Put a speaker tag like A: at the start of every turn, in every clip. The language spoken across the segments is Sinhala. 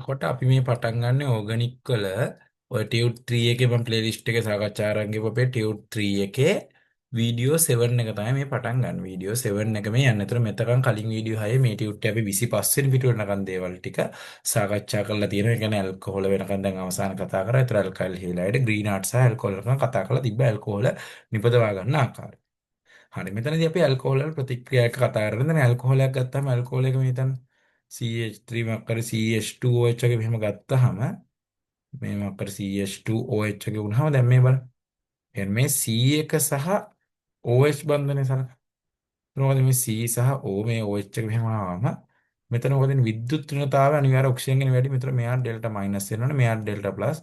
A: කොට අපි මේ පටන් ගන්න ඕගනික් වල ඔය ටියුට් 3 එකේ මම ප්ලේලිස්ට් එකේ සාකච්ඡා අරන් ගිහුව අපේ ටියුට් 3 එකේ වීඩියෝ 7 එක තමයි මේ පටන් ගන්න. වීඩියෝ 7 එක මේ යන්න. ඒතර මෙතකන් කලින් වීඩියෝ 6 මේ ටියුට් එකේ අපි 25 වෙනි පිටුවට නගන් දේවල් ටික සාකච්ඡා කරලා තියෙනවා. ඒ කියන්නේ ඇල්කොහොල වෙනකන් දැන් අවසාන කතා කරා. ඒතර ඇල්කයිල් හේලයිඩ් ග්‍රීන් ආර්ට් සහ ඇල්කොහොල වෙනකන් කතා කරලා තිබ්බ ඇල්කොහොල නිපදවා ගන්න ආකාරය. හරි මෙතනදී අපි ඇල්කොහොල් වල ප්‍රතික්‍රියා එක කතා කරගෙන දැන් ඇල්කොහොලයක් ගත්තාම ඇල්කොහොල් එක මේ හිතන්න CH3 මොකක් හරි CH2OH එක මෙහෙම ගත්තාම මේ මොකක් හරි CH2OH එක වුණාම දැන් මේ බලන්න. එහෙනම් මේ C එක සහ OH බන්ධනය සලකනවා. මොකද මේ C සහ O මේ OH එක මෙහෙම ආවම මෙතන මොකද වෙන්නේ විද්‍යුත් ඍණතාවය අනිවාර්ය ඔක්සිජන් ගෙන වැඩි. මෙතන මෙයාට ඩෙල්ටා මයිනස් වෙනවනේ මෙයාට ඩෙල්ටා ප්ලස්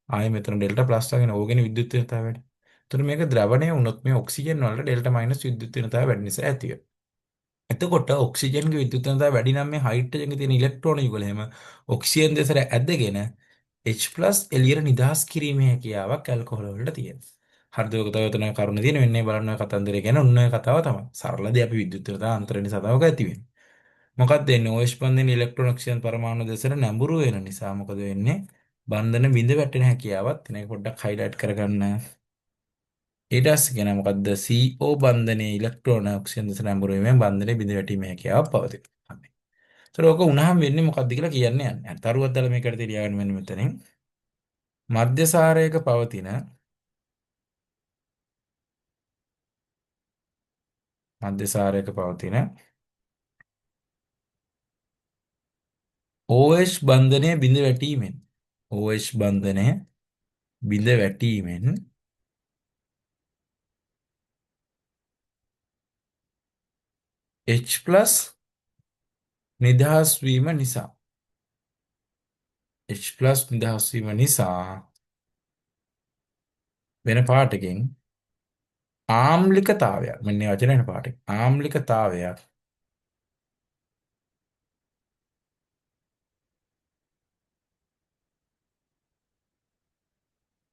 A: ආයෙ මෙතන ඩෙල්ටා ප්ලස් වගේ ඕගෙන විද්‍යුත් ඍණතාවය වැඩි. එතකොට මේක ද්‍රවණය වුණොත් මේ ඔක්සිජන් වලට ඩෙල්ටා මයිනස් විද්‍යුත් ඍණතාවය වැඩි නිසා ඇති වෙනවා. එතකොට ඔක්සිජන්ගේ විද්‍යුත් ඝනතාවය වැඩි නම් මේ හයිඩ්‍රජන්ගේ තියෙන ඉලෙක්ට්‍රෝන යුගල එහෙම ඔක්සිජන් දෙසට ඇදගෙන H+ එළියට නිදහස් කිරීමේ හැකියාවක් ඇල්කොහොල් වලට තියෙනවා. හරිද? ඔක තව තුන කරුණ තියෙන වෙන්නේ බලන්න ඔය කතන්දරය ගැන ඔන්න ඔය කතාව තමයි. සරලදී අපි විද්‍යුත් ඝනතාව අන්තර නිසා තමයි ඔක ඇති වෙන්නේ. මොකක්ද වෙන්නේ? OH බන්ධනයේ ඉලෙක්ට්‍රෝන ඔක්සිජන් පරමාණු දෙසට නැඹුරු වෙන නිසා මොකද වෙන්නේ? බන්ධන බිඳ වැටෙන හැකියාවක් තියෙන. ඒක පොඩ්ඩක් හයිලයිට් කරගන්න. ඊට පස්සේ කියන මොකද්ද CO බන්ධනයේ ඉලෙක්ට්‍රෝන ඔක්සිජන් දෙස නැඹුරු වීමෙන් බන්ධනයේ බිඳ වැටීමේ හැකියාව පවතිනවා. හරි. ඒතර ඔක උනහම වෙන්නේ මොකද්ද කියලා කියන්නේ යන්නේ. තරුවක් දාලා මේකට තියාගන්න මෙන්න මෙතනින්. මධ්‍යසාරයක පවතින මධ්‍යසාරයක පවතින OH බන්ධනය බිඳ වැටීමෙන් OH බන්ධනය බිඳ වැටීමෙන් H+ නිදහස් වීම නිසා H+ නිදහස් වීම නිසා වෙන පාටකින් ආම්ලිකතාවයක් මෙන්න මේ වචනේ වෙන පාටකින් ආම්ලිකතාවයක්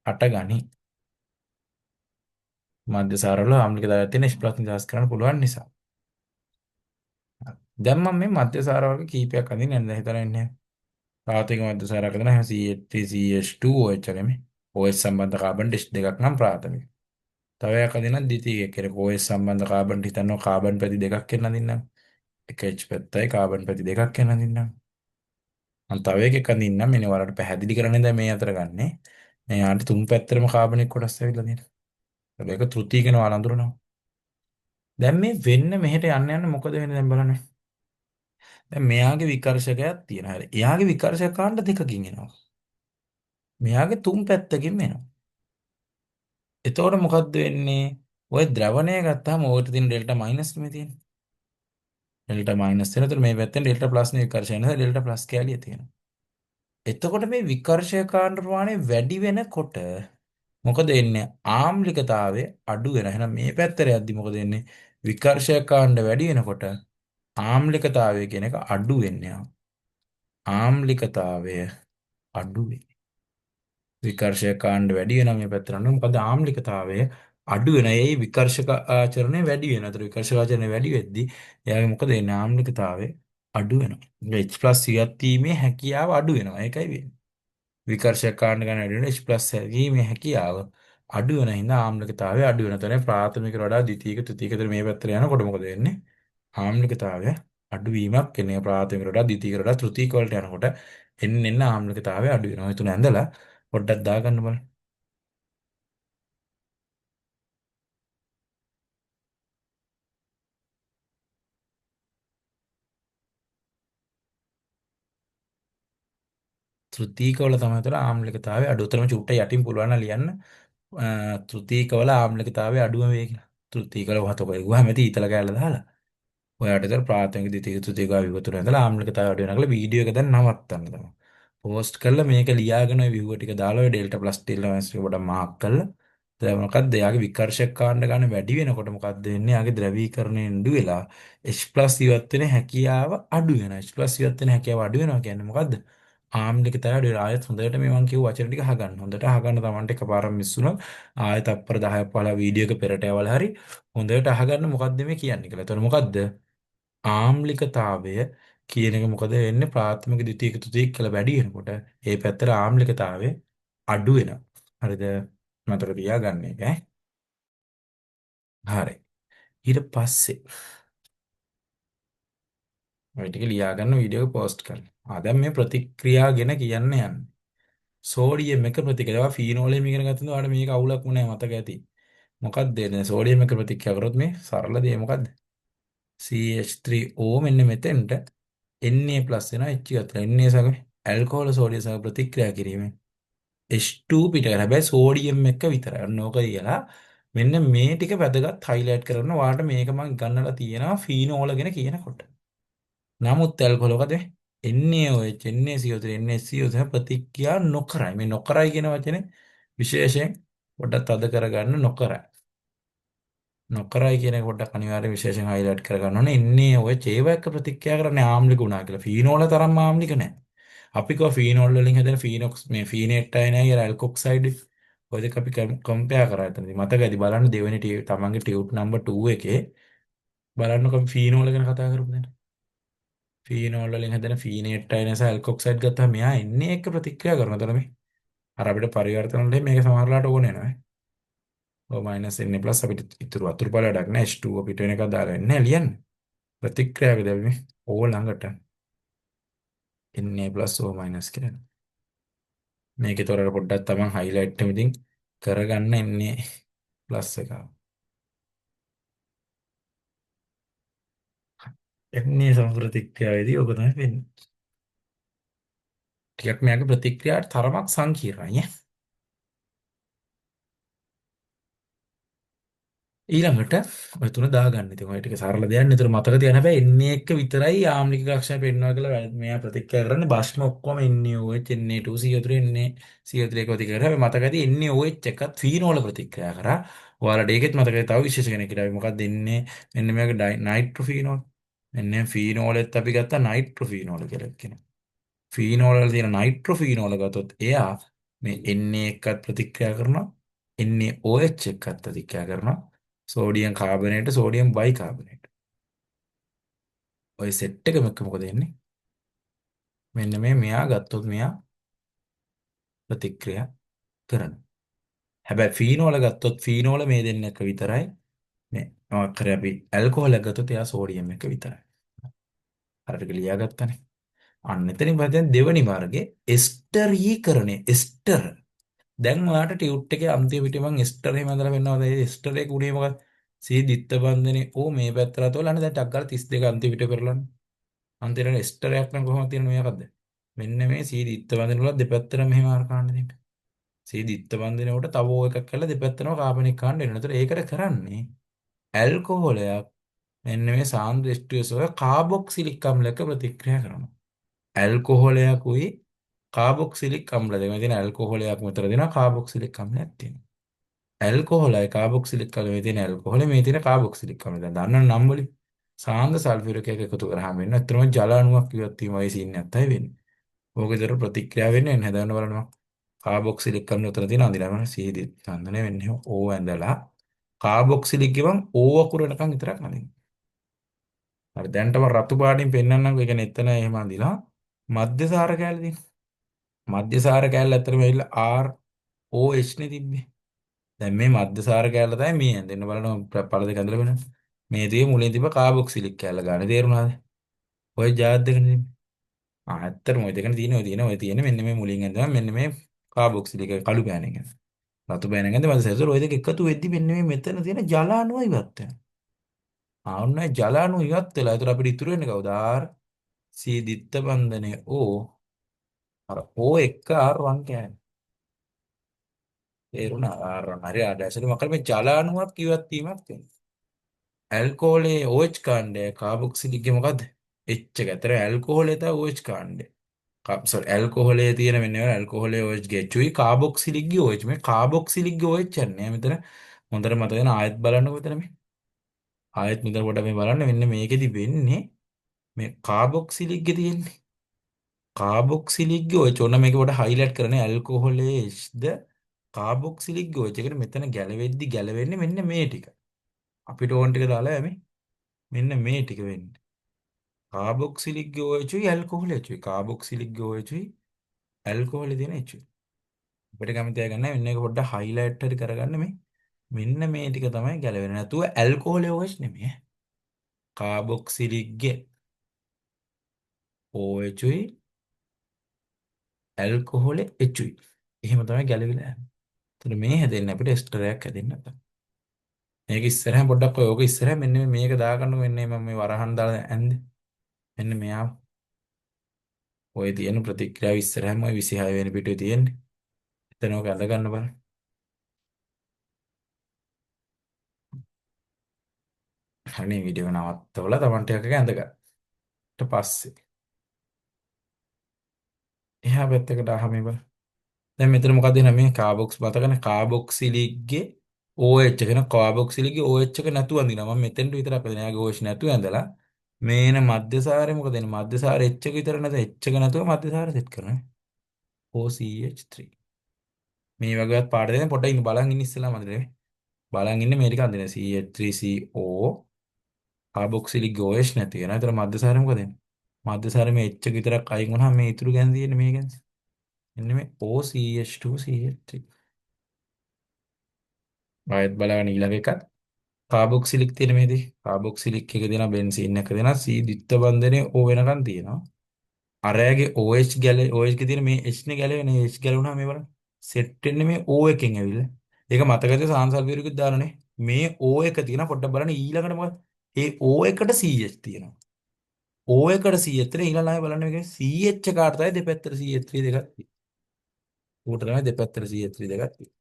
A: හටගනි. මධ්‍යසාරවල ආම්ලිකතාවයක් තියෙන H+ නිදහස් කරන්න පුළුවන් නිසා. දැන් මම මේ මධ්‍යසාර වර්ග කීපයක් අඳින්න යනවා. හිතලා ඉන්නේ. ප්‍රාථමික මධ්‍යසාරයක් අඳින CH3CH2OH නෙමෙයි. OH සම්බන්ධ කාබන් ඩිස් දෙකක් නම් ප්‍රාථමික. තව එකක් අඳින්න ද්විතීයික කෙනෙක් OH සම්බන්ධ කාබන් හිතනවා කාබන් පැති දෙකක් කියන අඳින්නම්. එක H පැත්තයි කාබන් පැති දෙකක් කියන අඳින්නම්. මම තව එකක් අඳින්නම්. මෙන්න වලට පැහැදිලි කරන්නේ දැන් මේ අතර ගන්නෙ. මේ ආන්ට තුන් පැත්තටම කාබනික කොටස් ඇවිල්ලා තියෙනවා. ඒක තෘතීය කියන වල අඳුරනවා. දැන් මේ වෙන්න මෙහෙට යන්න යන්න මොකද වෙන්නේ දැන් බලන්න. දැන් මෙයාගේ විකර්ෂකයක් තියෙනවා. හරි. එයාගේ විකර්ෂක කාණ්ඩ දෙකකින් එනවා. මෙයාගේ තුන් පැත්තකින් එනවා. එතකොට මොකද්ද වෙන්නේ? ඔය ද්‍රවණය ගත්තාම ඕකට තියෙන ඩෙල්ටා මයිනස් නෙමෙයි තියෙන්නේ. ඩෙල්ටා මයිනස් වෙනතර මේ පැත්තෙන් ඩෙල්ටා ප්ලස් නේ විකර්ෂණය නිසා ඩෙල්ටා ප්ලස් කැලිය තියෙනවා. එතකොට මේ විකර්ෂක කාණ්ඩ ප්‍රමාණය වැඩි වෙනකොට මොකද වෙන්නේ? ආම්ලිකතාවය අඩු වෙනවා. එහෙනම් මේ පැත්තට යද්දි මොකද වෙන්නේ? විකර්ෂක කාණ්ඩ වැඩි වෙනකොට ආම්ලිකතාවය කියන එක අඩු වෙන්නේ. ආම්ලිකතාවය අඩු වෙනවා. විකර්ෂක කාණ්ඩ වැඩි වෙනවා මේ පැත්තට යනකොට මොකද ආම්ලිකතාවය අඩු වෙනවා. ඒ විකර්ෂක ආචරණය වැඩි වෙනවා. ඒතර විකර්ෂක ආචරණය වැඩි වෙද්දී එයාගේ මොකද වෙන්නේ? ආම්ලිකතාවය අඩු වෙනවා. H+ ඉවත් වීමේ හැකියාව අඩු වෙනවා. ඒකයි වෙන්නේ. විකර්ෂක කාණ්ඩ ගන්න වැඩි වෙන H+ වීමේ හැකියාව අඩු වෙන හින්දා ආම්ලිකතාවය අඩු වෙනවා. එතන ප්‍රාථමික වඩා ද්විතීයික තෘතීයික තර මේ පැත්තට යනකොට මොකද වෙන්නේ? ආම්ලිකතාවය අඩුවීමක් එන්නේ ප්‍රාථමික වඩා ද්විතීයික වඩා තෘතීයික වලට යනකොට එන්න ආම්ලිකතාවය අඩු වෙනවා. ඒ තුන ඇඳලා පොඩ්ඩක් දාගන්න බලන්න. තෘතීයික වල තමයිතර ආම්ලිකතාවය අඩු. උතරම චුට්ට යටින් පුළුවන් නම් ලියන්න. තෘතීයික වල ආම්ලිකතාවය අඩුම වේ කියලා. තෘතීයික වල වහතක ගුවාම ඇති ඊතල කෑල්ල දාලා. ඔයාට ඉතින් ප්‍රාථමික ද්විතීයික තෘතීයික විගතුන ඇඳලා ආම්ලිකතාවය අඩු වෙනවා කියලා වීඩියෝ එක දැන් නවත්තන්න තමයි. පෝස්ට් කරලා මේක ලියාගෙන ඔය view ටික දාලා ඔය ඩෙල්ටා ප්ලස් ඩෙල්ටා මයිනස් එක පොඩක් මාක් කරලා දැන් මොකක්ද එයාගේ විකර්ෂක කාණ්ඩ ගන්න වැඩි වෙනකොට මොකක්ද වෙන්නේ? එයාගේ ද්‍රවීකරණය නිඩු වෙලා H+ ඉවත් වෙන හැකියාව අඩු වෙනවා. H+ ඉවත් වෙන හැකියාව අඩු වෙනවා කියන්නේ මොකද්ද? ආම්ලිකතාවය අඩු වෙනවා. ආයෙත් හොඳට මේ මම කියපු වචන ටික අහගන්න. හොඳට අහගන්න Tamanට එකපාරක් මිස් වුණොත් ආයෙත් තත්පර 10ක් 15 වීඩියෝ එක පෙරට යවලා හරි හොඳට අහගන්න මොකද්ද මේ කියන්නේ කියලා. එතකොට මොකද්ද? ආම්ලිකතාවය කියන එක මොකද වෙන්නේ ප්‍රාථමික ද්විතීයික තෘතීයික කියලා වැඩි වෙනකොට ඒ පැත්තට ආම්ලිකතාවය අඩු වෙනවා. හරිද? මතක තියාගන්න එක ඈ. හරි. ඊට පස්සේ ඔය ටික ලියා ගන්න වීඩියෝ එක පෝස්ට් කරන්න. දැන් මේ ප්‍රතික්‍රියා ගැන කියන්න යන්නේ. සෝඩියම් එක ප්‍රතික්‍රියාව ෆීනෝලෙම ඉගෙන ගත්තොත් ඔයාලට මේක අවුලක්ම නෑ මතක ඇති. මොකක්ද දැන් සෝඩියම් එක ප්‍රතික්‍රියා කරොත් මේ සරල දේ මොකද්ද? CH3O මෙන්න මෙතෙන්ට Na+ වෙනවා H ගත්තා. Na සම ඇල්කොහොල සෝඩියම් සම ප්‍රතික්‍රියා කිරීමෙන් H2 පිට කරා. හැබැයි සෝඩියම් එක විතරයි. අන්න ඕක කියලා මෙන්න මේ ටික වැදගත් හයිලයිට් කරන්න. ඔයාලට මේක මම ගන්නලා තියෙනවා ෆීනෝල ගැන කියනකොට. නමුත් ඇල්කොහොල මොකද? NaOH, NaCO3, NaCO3 ප්‍රතික්‍රියා නොකරයි. මේ නොකරයි කියන වචනේ විශේෂයෙන් පොඩ්ඩක් තද කරගන්න නොකරයි. නොකරයි කියන එක පොඩ්ඩක් අනිවාර්යයෙන් විශේෂයෙන් හයිලයිට් කරගන්න ඕනේ. NaOH ඒව එක්ක ප්‍රතික්‍රියා කරන්නේ ආම්ලික වුණා කියලා. ෆීනෝල තරම් ආම්ලික නැහැ. අපි කව ෆීනෝල් වලින් හැදෙන ෆීනොක්ස් මේ ෆීනේට් අයනයි කියලා ඇල්කොක්සයිඩ් ඔය දෙක අපි කම්පෙයාර් කරා එතනදී. මතකයි බලන්න දෙවෙනි තමන්ගේ ටියුට් නම්බර් 2 එකේ බලන්නකො අපි ෆීනෝල ගැන කතා කරපු දැන්. ෆීනෝල් වලින් හැදෙන ෆීනේට් අයන සහ ඇල්කොක්සයිඩ් ගත්තාම මෙයා එන්නේ එක්ක ප්‍රතික්‍රියා කරනවා. එතන මේ අර අපිට පරිවර්තන වලට මේක සමහරලාට ඕනේ නැහැ. O minus Na+ අපිට ඉතුරු අතුරු ඵල වැඩක් නැහැ. H2O පිට වෙන එකක් දාලා එන්නේ ලියන්න. ප්‍රතික්‍රියාවකදී අපි මේ O ළඟට Na+ O- කියලා. මේකේ තොරට පොඩ්ඩක් තමන් හයිලයිට් එකකින් කරගන්න Na+ එක. Na සමප්‍රතික්‍රියාවේදී ඔබ තමයි වෙන්නේ. ටිකක් මෙයාගේ ප්‍රතික්‍රියාවට තරමක් සංකීර්ණයි ඈ. ඊළඟට ඔය තුන දාගන්න. ඉතින් ඔය ටික සරල දෙයක් නේ. ඒතර මතක තියාගන්න හැබැයි එන්නේ එක විතරයි ආම්ලික ලක්ෂණ පෙන්වනවා කියලා මෙයා ප්‍රතික්‍රියා කරන්නේ. භස්ම ඔක්කොම NaOH, Na2, CO3, CO3 එක ප්‍රතික්‍රියා කරා. හැබැයි මතක ඇති NaOH එකත් ෆීනෝල ප්‍රතික්‍රියා කරා. ඔයාලට ඒකෙත් මතකයි තව විශේෂ කෙනෙක් කියලා. මොකක්ද ඉන්නේ? මෙන්න මේක නයිට්‍රොෆීනෝල්. මෙන්න ෆීනෝලෙත් අපි ගත්තා නයිට්‍රොෆීනෝල කියලා කියනවා. ෆීනෝල වල තියෙන නයිට්‍රොෆීනෝල ගත්තොත් එයා මේ Na එක්කත් ප්‍රතික්‍රියා කරනවා. NaOH එක්කත් ප්‍රතික්‍රියා කරනවා. Sodium carbonate sodium bicarbonate. ඔය සෙට් එකම එක්ක මොකද වෙන්නේ? මෙන්න මෙයා ගත්තොත් මෙයා ප්‍රතික්‍රියා කරනවා. හැබැයි ෆීනෝල ගත්තොත් ෆීනෝල මේ දෙන්න එක විතරයි. මේ මොකක් කරේ අපි ඇල්කොහොල් එක ගත්තොත් එයා සෝඩියම් එක විතරයි. හරියට ලියාගත්තනේ. අන්න එතනින් පස්සේ දෙවෙනි මාර්ගේ එස්ටරීකරණය. එස්ටර්. දැන් ඔයාලට ටියුට් එකේ අන්තිම පිටේ මම එස්ටර් එහෙම හදලා පෙන්නනවා. ඒ එස්ටර් එක උනේ මොකක්ද? සී දිත්ත බන්ධනේ ඕ මේ පැත්තට තෝලන්න දැන් ටක් ගාලා 32 අන්තිම පිටේ කරලන්න. අන්තිමට එස්ටරයක් නම් කොහොමද තියෙන්නේ මේකද? මෙන්න මේ සී දිත්ත බන්ධන වල දෙපැත්තට මෙහෙම ආර කාණ්ඩ දෙන්න. සී දිත්ත බන්ධනේ උඩ තව ඕ එකක් කරලා දෙපැත්තටම කාබනික් කාණ්ඩ දෙන්න. ඒතර ඒකට කරන්නේ ඇල්කොහොලයක් මෙන්න මේ සාන්ද්‍ර H2SO කාබොක්සිලික් අම්ලයක ප්‍රතික්‍රියා කරනවා. ඇල්කොහොලයකුයි කාබොක්සිලික් අම්ල දෙක. මේ තියෙන ඇල්කොහොලයක් මෙතන දෙනවා කාබොක්සිලික් අම්ලයක් තියෙනවා. ඇල්කොහොලයි කාබොක්සිලික් අම්ල මේ තියෙන ඇල්කොහොල මේ තියෙන කාබොක්සිලික් අම්ල. දැන් දන්නවනේ නම් වලින් සාන්ද්‍ර සල්ෆියුරික් එක එකතු කරාම වෙන්නේ. අත්‍තරම ජල අණුවක් ඉවත් වීම වගේ සීන් එකක් තමයි වෙන්නේ. ඕක විතර ප්‍රතික්‍රියා වෙන්නේ නැහැ. හදන්න බලනවා. කාබොක්සිලික් අම්ල උතර තියෙන අඳිනම සීදී සම්දනේ වෙන්නේ ඕ ඇඳලා කාබොක්සිලික් ගිවම් ඕ අකුර වෙනකන් විතරක් අඳින්න. හරි දැන්ටම රතු පාටින් පෙන්වන්නම්කෝ. ඒ කියන්නේ එතන එහෙම අඳිලා මධ්‍යසාර කැලේ තියෙන. මධ්‍යසාර කැලේ ඇත්තටම ඇවිල්ලා ROH නේ තිබ්බේ. දැන් මේ මධ්‍යසාර කැලේ තමයි මේ ඇඳෙන්න බලන්න පළ දෙක ඇඳලා බලන්න. මේ තියේ මුලින් තිබ්බ කාබොක්සිලික් කැලේ ගන්න තේරුණාද? ඔය ජාත් දෙකනේ තිබ්බේ. ඇත්තටම ඔය දෙකනේ තියෙන්නේ. ඔය තියෙන්නේ මෙන්න මේ මුලින් ඇඳලා මෙන්න මේ කාබොක්සිලික් කළු පෑනෙන් ඇඳ. රතු පෑනෙන් ඇඳ මධ්‍යසාර ඔය දෙක එකතු වෙද්දි මෙන්න මේ මෙතන තියෙන ජල අණුව ඉවත් වෙනවා. ඔන්න ජල අණුව ඉවත් වෙලා. ඒතර අපිට ඉතුරු වෙන්නේ කවුද? සී දිත්ත බන්ධනේ අර ඕ එක්ක R1 කියන්නේ. තේරුණා? R1 හරි ආදැසලි මොකද මේ ජල අණුවක් ඉවත් වීමක් වෙනවා. ඇල්කොහොලේ OH කාණ්ඩය කාබොක්සිලික්ගේ මොකද්ද? H එක. ඇතර ඇල්කොහොලේ තමයි OH කාණ්ඩය. සෝරි ඇල්කොහොලේ තියෙන මෙන්න මේ ඇල්කොහොලේ OH ගේ චුයි කාබොක්සිලික්ගේ OH මේ කාබොක්සිලික්ගේ OH යන්නේ මෙතන හොඳට මතක ගන්න ආයෙත් බලන්නකො මෙතන මේ ආයෙත් මෙතන පොඩ්ඩක් මේ බලන්න මෙන්න මේකෙදි වෙන්නේ මේ කාබොක්සිලික්ගේ තියෙන්නේ කාබොක්සිලික්ගේ OH ඔන්න මේක පොඩ්ඩක් හයිලයිට් කරන්නේ ඇල්කොහොලේස්ද කාබොක්සිලික්ගේ OH එකට මෙතන ගැලවෙද්දි ගැලවෙන්නේ මෙන්න මේ ටික අපිට ඕන ටික දාලා යමි මෙන්න මේ ටික වෙන්නේ කාබොක්සිලික් ගෝහයචුයි ඇල්කොහොල් එචුයි කාබොක්සිලික් ගෝහයචුයි ඇල්කොහොල් තියෙන එචුයි. අපිට කැමති අය ගන්න මෙන්න එක පොඩ්ඩක් හයිලයිට් හරි කරගන්න මේ. මෙන්න මේ ටික තමයි ගැලවෙන්නේ. නැතුව ඇල්කොහොල් OH නෙමෙයි. කාබොක්සිලික්ගේ OHුයි ඇල්කොහොල් එචුයි. එහෙම තමයි ගැලවිලා යන්නේ. එතන මේ හැදෙන්නේ අපිට එස්ටරයක් හැදෙන්නේ නැත. මේක ඉස්සරහම පොඩ්ඩක් ඔය ඕක ඉස්සරහ මෙන්න මේක දාගන්නකො මෙන්න මම මේ වරහන් දාලා ඇන්දේ. මෙන්න මෙයා ඔය තියෙන ප්‍රතික්‍රියාව ඉස්සරහම ඔය 26 වෙනි පිටුවේ තියෙන්නේ. එතන ඔක අඳ ගන්න බලන්න. අනේ වීඩියෝ නවත්තවලා Tamanට එකක ඇඳ ගන්න. ඊට පස්සේ එහා පැත්තකට ආවම බලන්න. දැන් මෙතන මොකද එන මේ කාබොක්ස් මතකනේ කාබොක්සිලික්ගේ OH කියන කාබොක්සිලික්ගේ OH එක නැතුව අඳිනවා. මම මෙතෙන්ට විතරක් අදිනවා. එයාගේ OH නැතුව ඇඳලා මේන මධ්‍යසාරේ මොකද එන්නේ? මධ්‍යසාරේ H එක විතර නැත H එක නැතුව මධ්‍යසාරේ සෙට් කරනවා. OCH3. මේ වගේවත් පාඩ දෙන්න පොඩ්ඩක් ඉන්න බලන් ඉන්න ඉස්සෙල්ලා මන්දේ. බලන් ඉන්න මේ ටික අඳින CH3CO කාබොක්සිලික් OH නැති වෙනවා. ඒතර මධ්‍යසාරේ මොකද එන්නේ? මධ්‍යසාරේ මේ H එක විතරක් අයින් වුණාම මේ ඉතුරු ගැන් තියෙන්නේ මේ ගැන්. එන්න මේ OCH2CH3. ආයෙත් බලන්න ඊළඟ එකත් කාබොක්සිලික් තියෙන මේදී කාබොක්සිලික් එක දෙනා බෙන්සීන් එක දෙනා C ද්විත්ව බන්ධනයේ O වෙනකන් තියෙනවා. අරයාගේ OH OH එකේ තියෙන මේ H නේ ගැලවෙන H ගැලවුණා මේ බලන්න. සෙට් වෙන්නේ මේ O එකෙන් ඇවිල්ලා. ඒක මතකද සාන්සල්ෆියුරිකුත් දානනේ. මේ O එක තියෙන පොඩ්ඩක් බලන්න ඊළඟට මොකද? ඒ O එකට CH තියෙනවා. O එකට CH තියෙන ඊළඟ ආයෙ බලන්න මේකේ CH කාට තමයි දෙපැත්තට CH3 දෙකක් තියෙන්නේ. ඌට තමයි දෙපැත්තට CH3 දෙකක් තියෙන්නේ.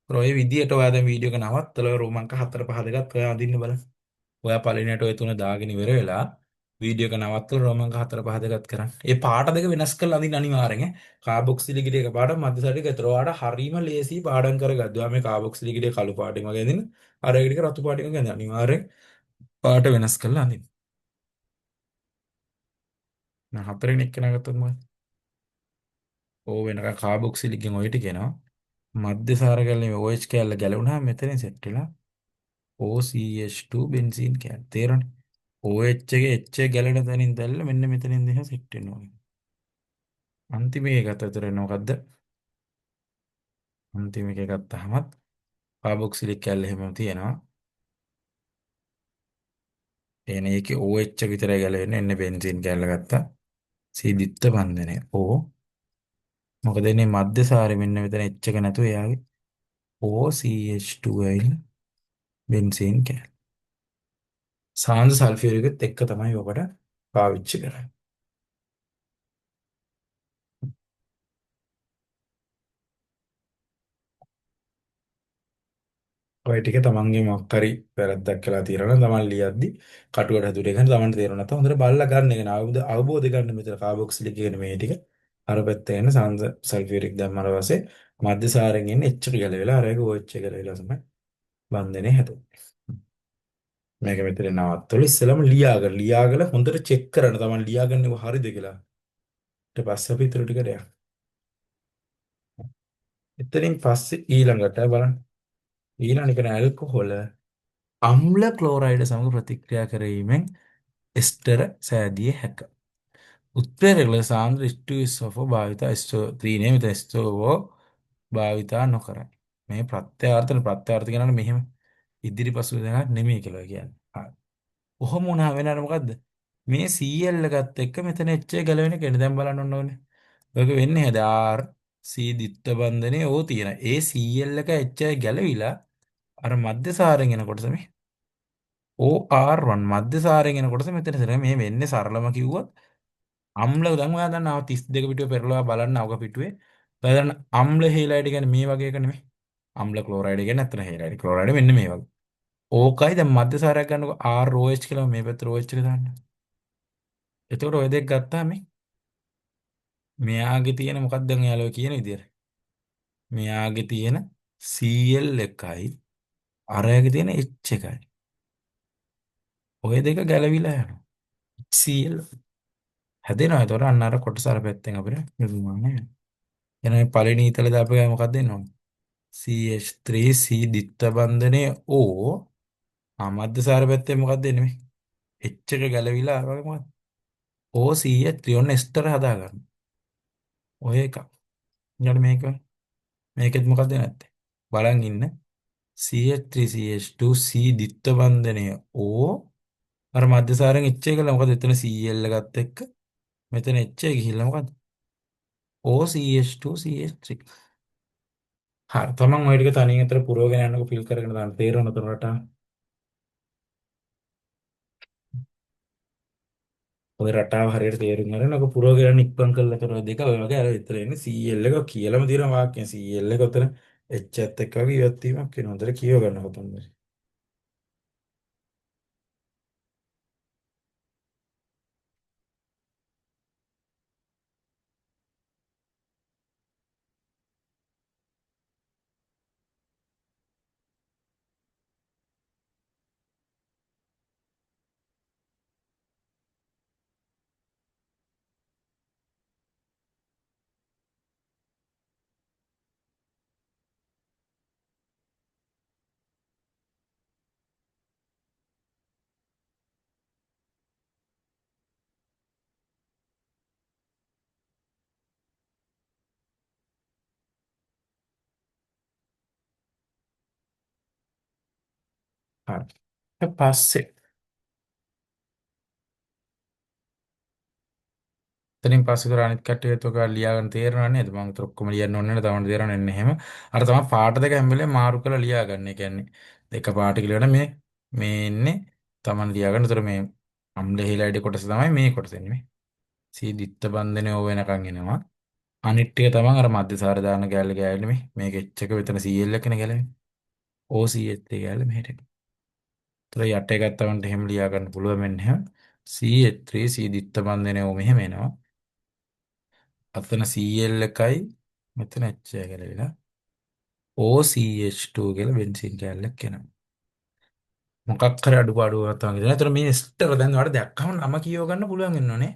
A: ඔය විදියට ඔයා දැන් වීඩියෝ එක නවත්තලා ඔය රෝමංක 4 5 දෙකත් ඔයා අඳින්න බලන්න. ඔයා පළවෙනියට ඔය තුන දාගෙන ඉවර වෙලා වීඩියෝ එක නවත්තලා රෝමංක 4 5 දෙකත් කරන්න. ඒ පාට දෙක වෙනස් කරලා අඳින්න අනිවාර්යෙන්. කාබොක්සිලිකිඩ එක පාට මධ්‍යසාරික ඒතර ඔයාට හරීම ලේසි පාඩම් කරගත්තා. මේ කාබොක්සිලිකිඩ කළු පාටින් වගේ අඳින්න. අර එක ටික රතු පාටින් වගේ අඳින්න. අනිවාර්යෙන් පාට වෙනස් කරලා අඳින්න. මම හතරෙනි එක නගත්තොත් මොකද? ඕ වෙනකන් කාබොක්සිලික්ගෙන් ඔය ටික එනවා. මධ්‍යසාර කැලේ OH කැල්ල ගැලවුණාම මෙතනින් සෙට් වෙලා OCH2 බෙන්සීන් කෑල්ල. තේරෙනවද? OH එකේ H එක ගැලවෙන තැනින් දැල්ල මෙන්න මෙතනින් දෙහ සෙට් වෙනවා. අන්තිම එක ගත්තතර මොකද්ද? අන්තිම එක ගත්තාමත් කාබොක්සිලික් කැල්ල එහෙමම තියෙනවා. එන එකේ OH එක විතරයි ගැලවෙන්නේ. එන්නේ බෙන්සීන් කැල්ල ගත්තා. C ද්විත්ව බන්ධනය. O මොකද එන්නේ මධ්‍යසාරෙ මෙන්න මෙතන H එක නැතුව එයාගේ OCH2 ඇවිල්ලා බෙන්සීන් කැල්ල. සාන්ද්‍ර සල්ෆියුරිකුත් එක්ක තමයි ඔකට පාවිච්චි කරන්නේ. ඔය ටික තමන්ගේ මොකක් හරි වැරද්දක් කියලා තියෙනවා නම් තමන් ලියද්දි කටුවට හදුරේ ගන්න තමන්ට තේරුම් නැත්නම් හොඳට බලලා ගන්න එක නේ අවබෝධ ගන්න මෙතන කාබොක්සිලික් කියන මේ ටික අර පැත්තේ එන සාන්ද්‍ර සල්ෆියුරික් දැම්මම පස්සේ මධ්‍යසාරයෙන් එන්නේ H එක ගැලවිලා අර එක OH එක ගැලවිලා තමයි බන්ධනේ හැදෙන්නේ. මේක මෙතන නවත්තලා ඉස්සෙල්ලාම ලියාගල හොඳට චෙක් කරන්න තමන් ලියාගන්නේ හරිද කියලා. ඊට පස්සේ අපි ඊටු ටිකට යන්න. එතනින් පස්සේ ඊළඟට බලන්න. ඊළඟ එක ඇල්කොහොල අම්ල ක්ලෝරයිඩ සමග ප්‍රතික්‍රියා කිරීමෙන් එස්ටර සෑදිය හැක. උත්ප්‍රේරකල සාන්ද්‍ර ස්ටුවිස්වෝ භාවිතා ස්ටෝ 3 නියමිත ස්ටෝවෝ භාවිතා නොකරයි. මේ ප්‍රත්‍යාර්ථ කියනවනේ මෙහෙම ඉදිරිපසු දෙකක් නෙමෙයි කියලා කියන්නේ. හරි. කොහොම වුණා වෙනර මොකද්ද? මේ Cl එකත් එක්ක මෙතන H ගැලවෙන කෙන දැන් බලන්න ඕනේ. ඔයක වෙන්නේ හැද R C ද්විත්ව බන්ධනයේ O තියෙන. ඒ Cl එක H ගැලවිලා අර මධ්‍යසාරයෙන් එන කොටස මේ OR1 මධ්‍යසාරයෙන් එන කොටස මෙතන ඉතින් මේ වෙන්නේ සරලම කිව්වොත් අම්ල දැන් ඔයා දන්නවා 32 පිටුවේ පෙරලවා බලන්න අවක පිටුවේ ඔයා දන්න අම්ල හේලයිඩ් කියන්නේ මේ වගේ එක නෙමෙයි අම්ල ක්ලෝරයිඩ් කියන්නේ නැත්තන හේලයිඩ් ක්ලෝරයිඩ් මෙන්න මේ වගේ ඕකයි දැන් මධ්‍යසාරයක් ගන්නකො ROH කියලා මේ පැත්තට OH එක දාන්න එතකොට ඔය දෙක ගත්තාම මෙයාගේ තියෙන මොකක්ද දැන් එයාලා කියන විදියට මෙයාගේ තියෙන Cl එකයි අරයාගේ තියෙන H එකයි ඔය දෙක ගැලවිලා යනවා Cl හැදෙනවා. ඒතකොට අන්න අර කොටස අර පැත්තෙන් අපිට නිර්මාණය වෙනවා. එහෙනම් මේ පළවෙනි ඊතල දාපු ගමන් මොකක්ද දෙන්න ඕනේ? CH3 C ද්විත්ව බන්ධනයේ O මධ්‍යසාර පැත්තේ මොකක්ද දෙන්නේ මේ? එච් එක ගැලවිලා අර වගේ මොකක්ද? OCH3 ඔන්න එස්ටර හදාගන්න. ඔය එක. ඊට මේකෙත් මොකක්ද නැත්තේ? බලන් ඉන්න. CH3 CH2 C ද්විත්ව බන්ධනය O අර මධ්‍යසාරයෙන් එච් එක ගලා මොකද එතන Cl ගත්ත එක්ක මෙතන එච් එක ගිහිල්ලා මොකද? OCH2 CH3. හරි තමන් ඔය ටික තනියෙන් අතර පුරවගෙන යනකොට ෆිල් කරගෙන දාන්න තේරෙනවද උනට? ඔය රටාව හරියට තේරුම් ගන්න ඔක පුරවගෙන ඉක්මන් කරලා කරන දෙක ඔය වගේ අර විතර එන්නේ CL එක කියලාම තියෙන වාක්‍යය CL එක උතන H එකත් එක්ක වගේ ඉවත් වීමක් වෙනවා. හොඳට කියව ගන්න කොතනද? හරි. ඊට පස්සේ එතනින් පස්සේ කර අනිත් කට්ටියත් ඔක ලියාගන්න තේරෙනව නේද? මම උතර ඔක්කොම ලියන්න ඕනේ නැහැ. තමන්ට තේරෙන්නේ නැහැ එහෙම. අර තමයි පාට දෙක හැම වෙලේම මාරු කරලා ලියාගන්න. ඒ කියන්නේ එක පාට කියලා මේ ඉන්නේ තමන් ලියාගන්න. උතර මේ අම්ලෙහිලා ඉඩ කොටස තමයි මේ කොටස එන්නේ. සී දිත්ත බන්ධනේ ඕව වෙනකන් එනවා. අනිත් ටික තමයි අර මධ්‍යසාර දාන ගෑල්ල මේ මේක එච් එක විතර CL එකනේ ගැලවෙන්නේ. OCH එක ගැල්ල මෙහෙට. ඒතර යට එකක් තමන්ට එහෙම ලියා ගන්න පුළුවන් මෙන්න එහෙම. CH3 C දිත්ත බන්ධනේ ඕව මෙහෙම එනවා. අතන CL එකයි මෙතන H එක ගැලවිලා OCH2 කියලා බෙන්සීන් කෑල්ලක් එනවා. මොකක් හරි අඩුපාඩුවක් තමයි. එතන මේ ස්ටර් දැන් ඔයාලට දැක්කම නම කියව ගන්න පුළුවන් වෙනවනේ.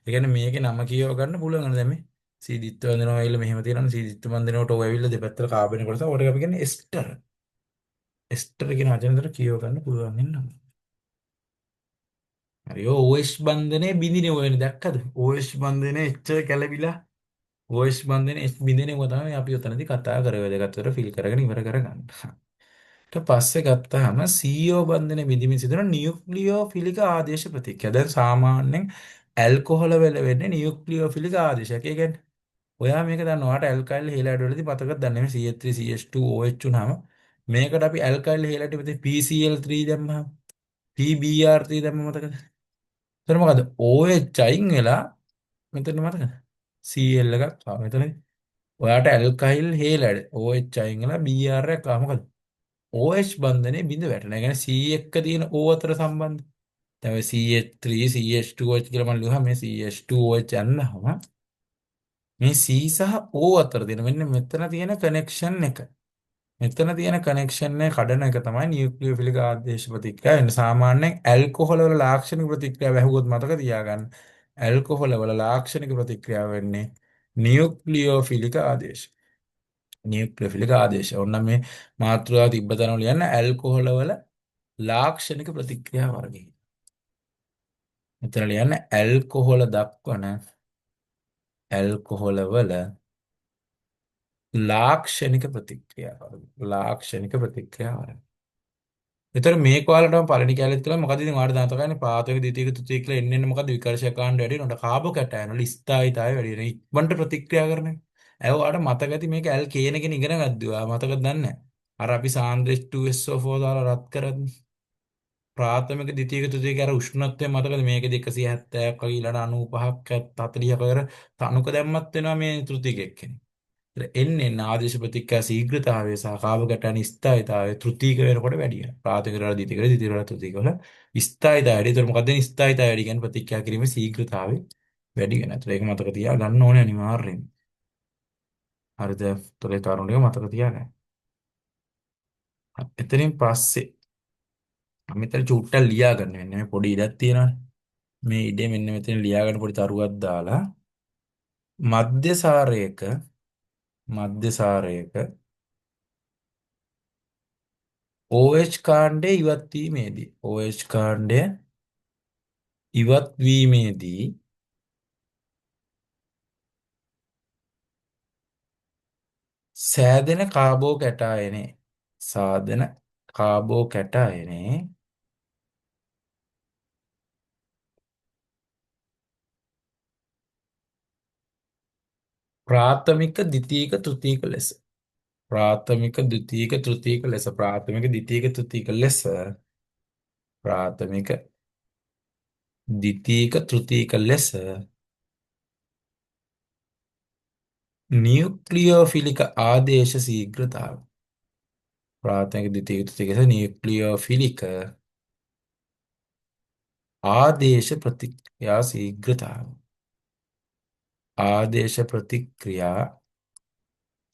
A: ඒ කියන්නේ මේකේ නම කියව ගන්න පුළුවන් වෙන දැන් මේ සීදිත්ව වන්දනවා ඇවිල්ලා මෙහෙම තියෙනවා සීදිත්ව වන්දනවට ඔය ඇවිල්ලා දෙපැත්තට කාබන් කොටස ඔකට අපි කියන්නේ ස්ටර්. ස්ටර් කියන වචනේට කියව ගන්න පුළුවන් වෙනවා. හරි OH බන්ධනේ බින්දිනේ ඔයනේ දැක්කද? OH බන්ධනේ එච්චර කැළවිලා OH බන්ධනේ H බින්දිනේ ඔය තමයි අපි උතනදී කතා කරේ දෙකතර ෆිල් කරගෙන ඉවර කරගන්න. ඊට පස්සේ ගත්තාම CO බන්ධනයේ බිඳීමෙන් සිදුවන නියුක්ලියෝෆිලික ආදේශ ප්‍රතික්‍රියා. දැන් සාමාන්‍යයෙන් ඇල්කොහොල වල වෙන්නේ නියුක්ලියෝෆිලික ආදේශයක්. ඒ කියන්නේ ඔයා මේක දන්නවා. ඔයාට ඇල්කයිල් හේලයිඩ් වලදී මතකද දන්නේ මේ CH3 CH2 OH උනාම මේකට අපි ඇල්කයිල් හේලයිඩ් විතර PCl3 දැම්මම PBr3 දැම්ම මතකද? එතන මොකද? OH අයින් වෙලා මෙතන මතකද? Cl එකක් ආවා මෙතනදී. ඔයාට ඇල්කයිල් හේලයිඩ් OH අයින් වෙලා Br එකක් ආවා මොකද? OH බන්ධනේ බිඳ වැටෙනවා. ඒ කියන්නේ C එක්ක තියෙන O අතර සම්බන්ධ. දැන් ඔය CH3 CH2OH කියලා මම ලියුවා මේ CH2OH යන්නම මේ C සහ O අතර තියෙන මෙන්න මෙතන තියෙන කනෙක්ෂන් එක. මෙතන තියෙන කනෙක්ෂන් එක කඩන එක තමයි නියුක්ලියෝෆිලික ආදේශ ප්‍රතික්‍රියාව වෙන්නේ. සාමාන්‍යයෙන් ඇල්කොහොල වල ලාක්ෂණික ප්‍රතික්‍රියාව ඇහුවොත් මතක තියාගන්න. ඇල්කොහොල වල ලාක්ෂණික ප්‍රතික්‍රියාව වෙන්නේ නියුක්ලියෝෆිලික ආදේශ. නියුක්ලියෝෆිලික ආදේශ. ඔන්න මේ මාතෘකාව තිබ්බ තැන ලියන්න ඇල්කොහොල වල ලාක්ෂණික ප්‍රතික්‍රියා වර්ගය. මෙතන ලියන්න ඇල්කොහොල දක්වන ඇල්කොහොල වල ලාක්ෂණික ප්‍රතික්‍රියා වර්ග. ලාක්ෂණික ප්‍රතික්‍රියා වර්ග. ඒතර මේක ඔයාලටම පළවෙනි කැලේත් කියලා මොකද ඉතින් ඔයාලට දැනට ගන්නේ පාතක ද්විතීක තෘතීක කියලා එන්න මොකද විකර්ෂක කාණ්ඩ වැඩි වෙනකොට කාබෝකැටයන් වල ස්ථායීතාවය වැඩි වෙනවා. ඉක්මනට ප්‍රතික්‍රියා කරන එක. ඒ ඔයාලට මතක ඇති මේක ඇල් කේන කෙන ඉගෙන ගත්තා. මතකද දන්නේ නැහැ. අර අපි සාන්ද්‍රස් 2SO4 දාලා රත් කරද්දි ප්‍රාථමික ද්විතීක තෘතීක අර උෂ්ණත්වය මතකද මේකද 170ක් වගේ ඊළඟ 95ක් 40ක කර තනුක දැම්මත් වෙනවා මේ තෘතීක එක්කෙනෙක්. එන්නේ ආදේශ ප්‍රතික්‍රියා ශීඝ්‍රතාවය සහ කාබෝකැටයන් ස්ථායීතාවය තෘතීක වෙනකොට වැඩි වෙනවා. ප්‍රාථමික වල ද්විතීක වල ද්විතීක වල තෘතීක වල ස්ථායීතාවය. ඒතර මොකක්ද ස්ථායීතාවය වැඩි කියන්නේ ප්‍රතික්‍රියා කිරීමේ ශීඝ්‍රතාවය වැඩි වෙනවා. ඒතර ඒක මතක තියා ගන්න ඕනේ අනිවාර්යෙන්. හරිද? ඒතර ඒ කරුණ ටික මතක තියාගන්න. එතනින් පස්සේ මෙතන චුට්ටක් ලියා ගන්න වෙන්නේ. මේ පොඩි ඉඩක් තියෙනවානේ. මේ ඉඩේ මෙන්න මෙතන ලියා ගන්න පොඩි තරුවක් දාලා මධ්‍යසාරයක මධ්‍යසාරයක OH කාණ්ඩය ඉවත් වීමේදී OH කාණ්ඩය ඉවත් වීමේදී සෑදෙන කාබෝ කැටායනේ සාදන කාබෝ කැටායනේ ප්‍රාථමික ද්විතීක තෘතීක ලෙස ප්‍රාථමික ද්විතීක තෘතීක ලෙස ප්‍රාථමික ද්විතීක තෘතීක ලෙස ප්‍රාථමික ද්විතීක තෘතීක ලෙස නියුක්ලියෝෆිලික ආදේශ ශීඝ්‍රතාව ප්‍රාථමික ද්විතීක තෘතීක ලෙස නියුක්ලියෝෆිලික ආදේශ ප්‍රතික්‍රියා ශීඝ්‍රතාව ආදේශ ප්‍රතික්‍රියා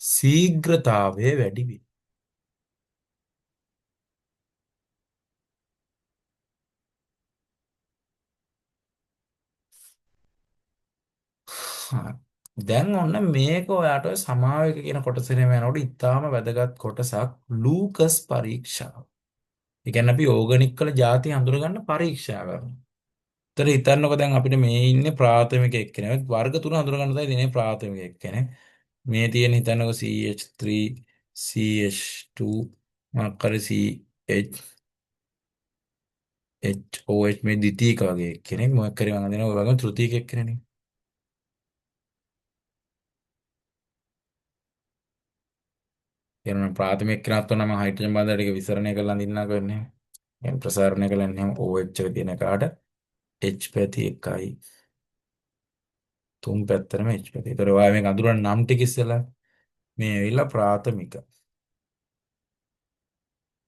A: ශීඝ්‍රතාවය වැඩි වේ. හා. දැන් ඔන්න මේක ඔයාට ඔය සමාවේග කියන කොටසේම යනකොට ඉතාම වැදගත් කොටසක් ලූකස් පරීක්ෂාව. ඒ කියන්නේ අපි ඕගනික් වල ಜಾති හඳුනගන්න පරීක්ෂා කරනවා. ඒතර හිතන්නකො දැන් අපිට මේ ඉන්නේ ප්‍රාථමික එක්කෙනෙක්. වර්ග තුන හඳුනගන්න තමයි ඉන්නේ ප්‍රාථමික එක්කෙනෙක්. මේ තියෙන හිතන්නකො CH3 CH2 මොකක්කර CHOH මේ ද්විතීක වගේ එක්කෙනෙක් මොකක් කරේ මම දෙනවා ඔය වගේම තෘතීක එක්කෙනෙක්. කියනවා ප්‍රාථමික කෙනාත් උනම හයිඩ්‍රජන් බන්ධන ටික විසරණය කරලා අඳින්නා කරන්නේ. එහෙනම් ප්‍රසාරණය කළා නම් OH එක තියෙන කාට H පැති එකයි තුන් පැත්තරම H පැති. ඒතර ඔයා මේ අඳුරන නම් ටික ඉස්සෙල්ලා මේ ඇවිල්ලා ප්‍රාථමික.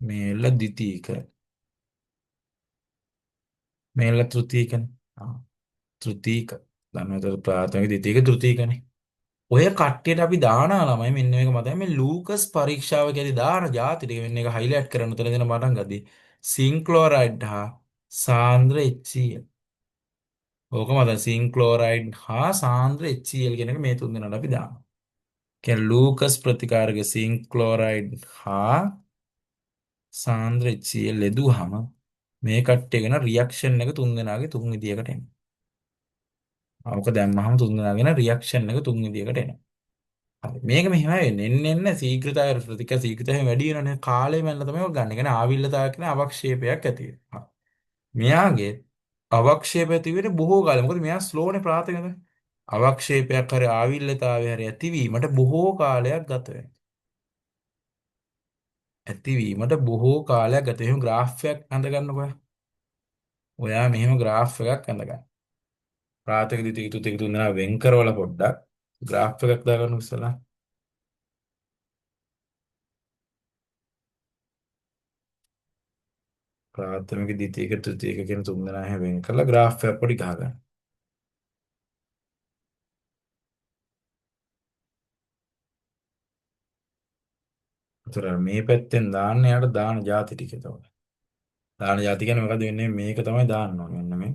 A: මේ ඇවිල්ලා ද්විතීක. මේ ඇවිල්ලා තෘතීකනේ. ආ තෘතීක. ධනවතර ප්‍රාථමික ද්විතීක තෘතීකනේ. ඔය කට්ටියට අපි දානවා ළමයි මෙන්න මේක මතයි මේ ලූකස් පරීක්ෂාව කියලා දාන જાති ටික මෙන්න එක හයිලයිට් කරන්න උතන දෙන පටන් ගත්තී සින්ක්ලෝරයිඩ් හා සාන්ද්‍ර HCl ඕක මත සින්ක්ලෝරයිඩ් හා සාන්ද්‍ර HCl කියන එක මේ තුන් දෙනාට අපි දානවා කියන්නේ ලූකස් ප්‍රතිකාරක සින්ක්ලෝරයිඩ් හා සාන්ද්‍ර HCl ලැබුවාම මේ කට්ටිය ගැන රියැක්ෂන් එක තුන් දෙනාගේ තුන් විදියකට එනවා. අවක දැම්මහම තුන් දෙනාගෙන රියැක්ෂන් එක තුන් විදියකට එනවා. හරි. මේක මෙහෙම වෙන්නේ එන්න ශීඝ්‍රතාවය ප්‍රතික්‍රියා ශීඝ්‍රතාවය වැඩි වෙනනේ කාලය මැල්ල තමයි ඔක ගන්න. ඒ කියන්නේ ආවිල්ලතාවයක් කියන අවක්ෂේපයක් ඇති වෙනවා. මෙයාගේ අවක්ෂේපය ඇති වෙන්නේ බොහෝ කාලෙ. මොකද මෙයා ස්ලෝනේ ප්‍රාථමිකද? අවක්ෂේපයක් හරි ආවිල්ලතාවය හරි ඇතිවීමට බොහෝ කාලයක් ගත වෙනවා. ඇතිවීමට බොහෝ කාලයක් ගත වෙනවා. ග්‍රාෆ් එකක් අඳ ගන්නකො. ඔයා මෙහෙම ග්‍රාෆ් එකක් අඳ ගන්න. ප්‍රාථමික ද්විතීක තෘතීක තුන් දෙනා වෙන් කරවලා පොඩ්ඩක් ග්‍රාෆ් එකක් දාගන්න ඉස්සලා. ප්‍රාථමික ද්විතීක තෘතීක කියන තුන් දෙනා හැම වෙන් කරලා ග්‍රාෆ් එකක් පොඩි ගහගන්න. ඒතර මේ පැත්තෙන් දාන්න යාට දාන ಜಾති ටික තමයි. දාන ಜಾති කියන්නේ මොකද වෙන්නේ මේක තමයි දාන්න ඕනේ. මෙන්න මේ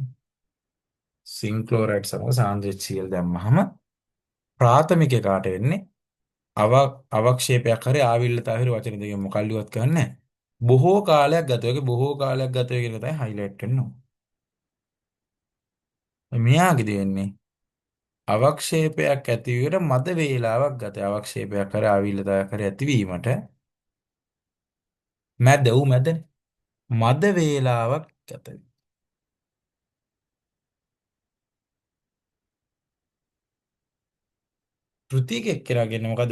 A: සින්ක්ලෝරයිඩ් සමග සාන්ද්‍ර HCl දැම්මහම ප්‍රාථමික එකාට වෙන්නේ අව අවක්ෂේපයක් හරි ආවිල්ලතාව හරි වචන දෙකෙන් මොකල්ලිවත් කරන්නේ බොහෝ කාලයක් ගත වෙක බොහෝ කාලයක් ගත වෙක කියන එක තමයි හයිලයිට් වෙන්න ඕනේ. මෙයාගෙදි වෙන්නේ අවක්ෂේපයක් ඇතිවීමට මද වේලාවක් ගත අවක්ෂේපයක් හරි ආවිල්ලතාවයක් හරි ඇතිවීමට මැද උ මැදනේ මද වේලාවක් ගත වෙනවා. පෘථික එක්කෙනාගෙන මොකද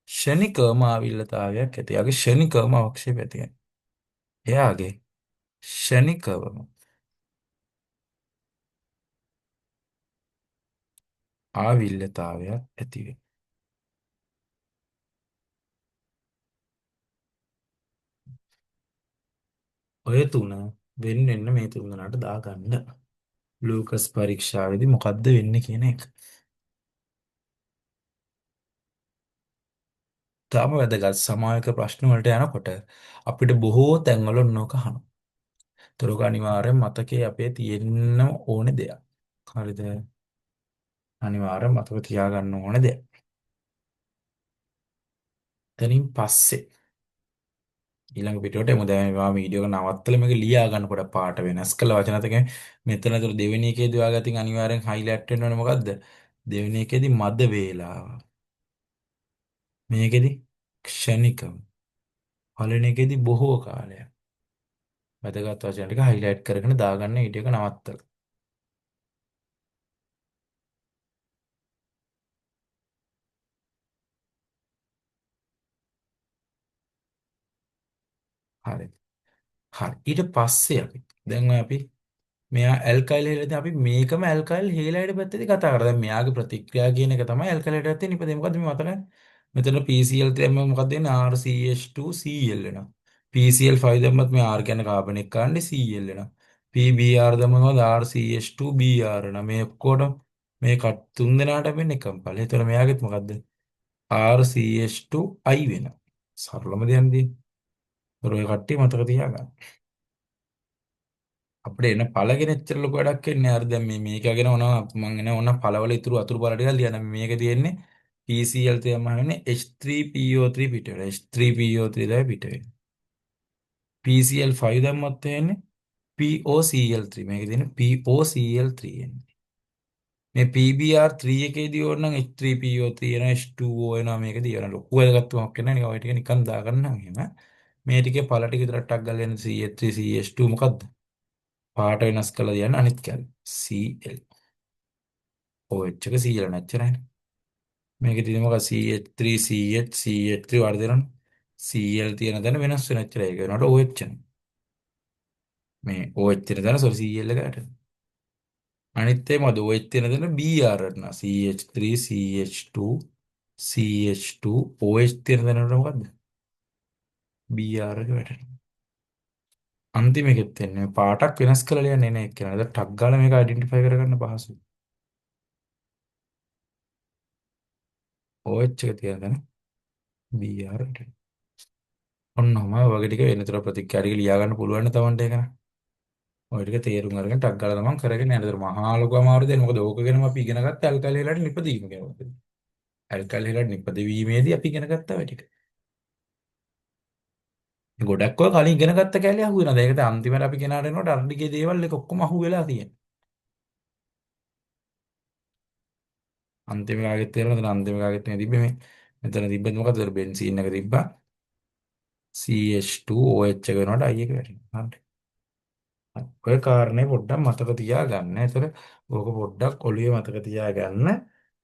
A: ෂණිකවම ආවිල්ලතාවයක් ඇති. එයාගේ ෂණිකවම අවක්ෂේප ඇති. එයාගේ ෂණිකවම ආවිල්ලතාවයක් ඇති වෙනවා. ඔය තුන වෙන්න මේ තුන් දෙනාට දාගන්න. ලූකස් පරීක්ෂාවේදී මොකද්ද වෙන්නේ කියන එක. තාම වැදගත් සමායක ප්‍රශ්න වලට යනකොට අපිට බොහෝ තැන්වල නොක අහනවා. ඒතරක අනිවාර්යෙන් මතකයේ අපේ තියෙන්න ඕනේ දෙයක්. හරිද? අනිවාර්යෙන් මතක තියාගන්න ඕනේ දෙයක්. එතනින් පස්සේ ඊළඟ පිටුවට එමු. දැන් මම වීඩියෝ එක නවත්තලා මේක ලියා ගන්න පොඩක් පාට වෙනස් කළා වචන දෙකෙන්. මෙතන තුර දෙවෙනි එකේදී ඔයාලා ඉතින් අනිවාර්යෙන් හයිලයිට් වෙන්න ඕනේ මොකද්ද? දෙවෙනි එකේදී මද වේලාව. මේකෙදි ක්ෂණිකව. පළවෙනි එකේදී බොහෝ කාලයක්. වැදගත් වචන ටික හයිලයිට් කරගෙන දාගන්න වීඩියෝ එක නවත්තලා. හරි. හරි. ඊට පස්සේ අපි දැන් ඔය අපි මෙයා ඇල්කයිල් හෙලදී අපි මේකම ඇල්කයිල් හේලයිඩ් පැත්තේදී කතා කරා. දැන් මෙයාගේ ප්‍රතික්‍රියා කියන එක තමයි ඇල්කලයිඩ් පැත්තේ නිපදේ. මොකද මේ මතක මෙතන PCl දැම්මම මොකක්ද වෙන්නේ? RCH2Cl වෙනවා. PCl5 දැම්මත් මේ R කියන්නේ කාබන් එක ගන්න Cl වෙනවා. PBr දැම්මම RCH2Br වෙනවා. මේ ඔක්කොටම මේ තුන් දෙනාට වෙන්නේ එකම ඵලය. ඒතර මෙයාගෙත් මොකද්ද? RCH2I වෙනවා. සරලම දෙයක් නේ. ඒතර ඔය කට්ටිය මතක තියාගන්න. අපිට එන පළගෙන එච්චර ලොකු වැඩක් වෙන්නේ නැහැ. හරි දැන් මේකගෙන ඕනවා මම එන ඕන පළවල ඉතුරු අතුරු පළ ටිකක් ලියන්න. මේක තියෙන්නේ PCl තේම වෙන්නේ H3PO3 පිට වෙලා. H3PO3 තමයි පිට වෙන්නේ. PCl5 දැම්මත් වෙන්නේ POCl3. මේක තියෙන්නේ POCl3 එන්නේ. මේ PBr3 එකේදී ඕනනම් H3PO3 එනවා H2O එනවා මේකදී එනවා. ලොකු වැඩගත්තුමක් වෙන්නේ නැහැ. නිකන් ඔය ටික නිකන් දාගන්න එහෙම. මේ ටිකේ පළ ටික විතරක් ටක් ගාලා එන CH3 CH2 මොකද්ද? පාට වෙනස් කරලා තියන්න අනිත් කැල. CL. OH එක CL නැච්චරයි. මේකේ තියෙන මොකක්ද CH3 CH CH3 වර්ධ වෙනවනේ. CL තියෙන තැන වෙනස් වෙන නැච්චරයි. ඒක වෙනකොට OH නේ. මේ OH තියෙන තැන සෝරි CL එක වැටෙනවා. අනිත් ඒ මොකද OH තියෙන තැන BR වටනවා. CH3 CH2 CH2 OH තියෙන තැනට මොකද්ද? BR එක වැටෙනවා. අන්තිම එකෙත් එන්නේ පාටක් වෙනස් කරලා ලියන්නේ නේ එක්කෙනා. ඒක ටක් ගාලා මේක අයිඩෙන්ටිෆයි කරගන්න පහසුයි. OH එක තියෙන තැන BR වැටෙනවා. ඔන්න ඔහම ඔය වගේ ටික වෙනතර ප්‍රතික්‍රියා ලියා ගන්න පුළුවන් නේ Tamanට ඒක නේ. ඔය ටික තේරුම් අරගෙන ටක් ගාලා තමන් කරගෙන යන්න. ඒතර මහා ලොකු අමාරු දෙයක්. මොකද ඕක ගැනම අපි ඉගෙන ගත්ත ඇල්කලි වලට නිපදවීම ගැන. ඇල්කලි වලට නිපදවීමේදී අපි ඉගෙන ගත්ත ඔය ටික. ගොඩක් ඔය කලින් ඉගෙන ගත්ත කැලේ අහු වෙනවා. ඒකට අන්තිමට අපි කෙනාට එනකොට අර ටිකේ දේවල් එක ඔක්කොම අහු වෙලා තියෙනවා. අන්තිම කාගෙත් තේරෙනවද? අන්තිම කාගෙත් නේ තිබ්බේ මේ. මෙතන තිබ්බේ මොකද? බෙන්සීන් එක තිබ්බා. CH2OH එක වෙනකොට I එක වැටෙනවා. හරිද? ඔය කාරණේ පොඩ්ඩක් මතක තියාගන්න. ඒතර ඕක පොඩ්ඩක් ඔළුවේ මතක තියාගන්න.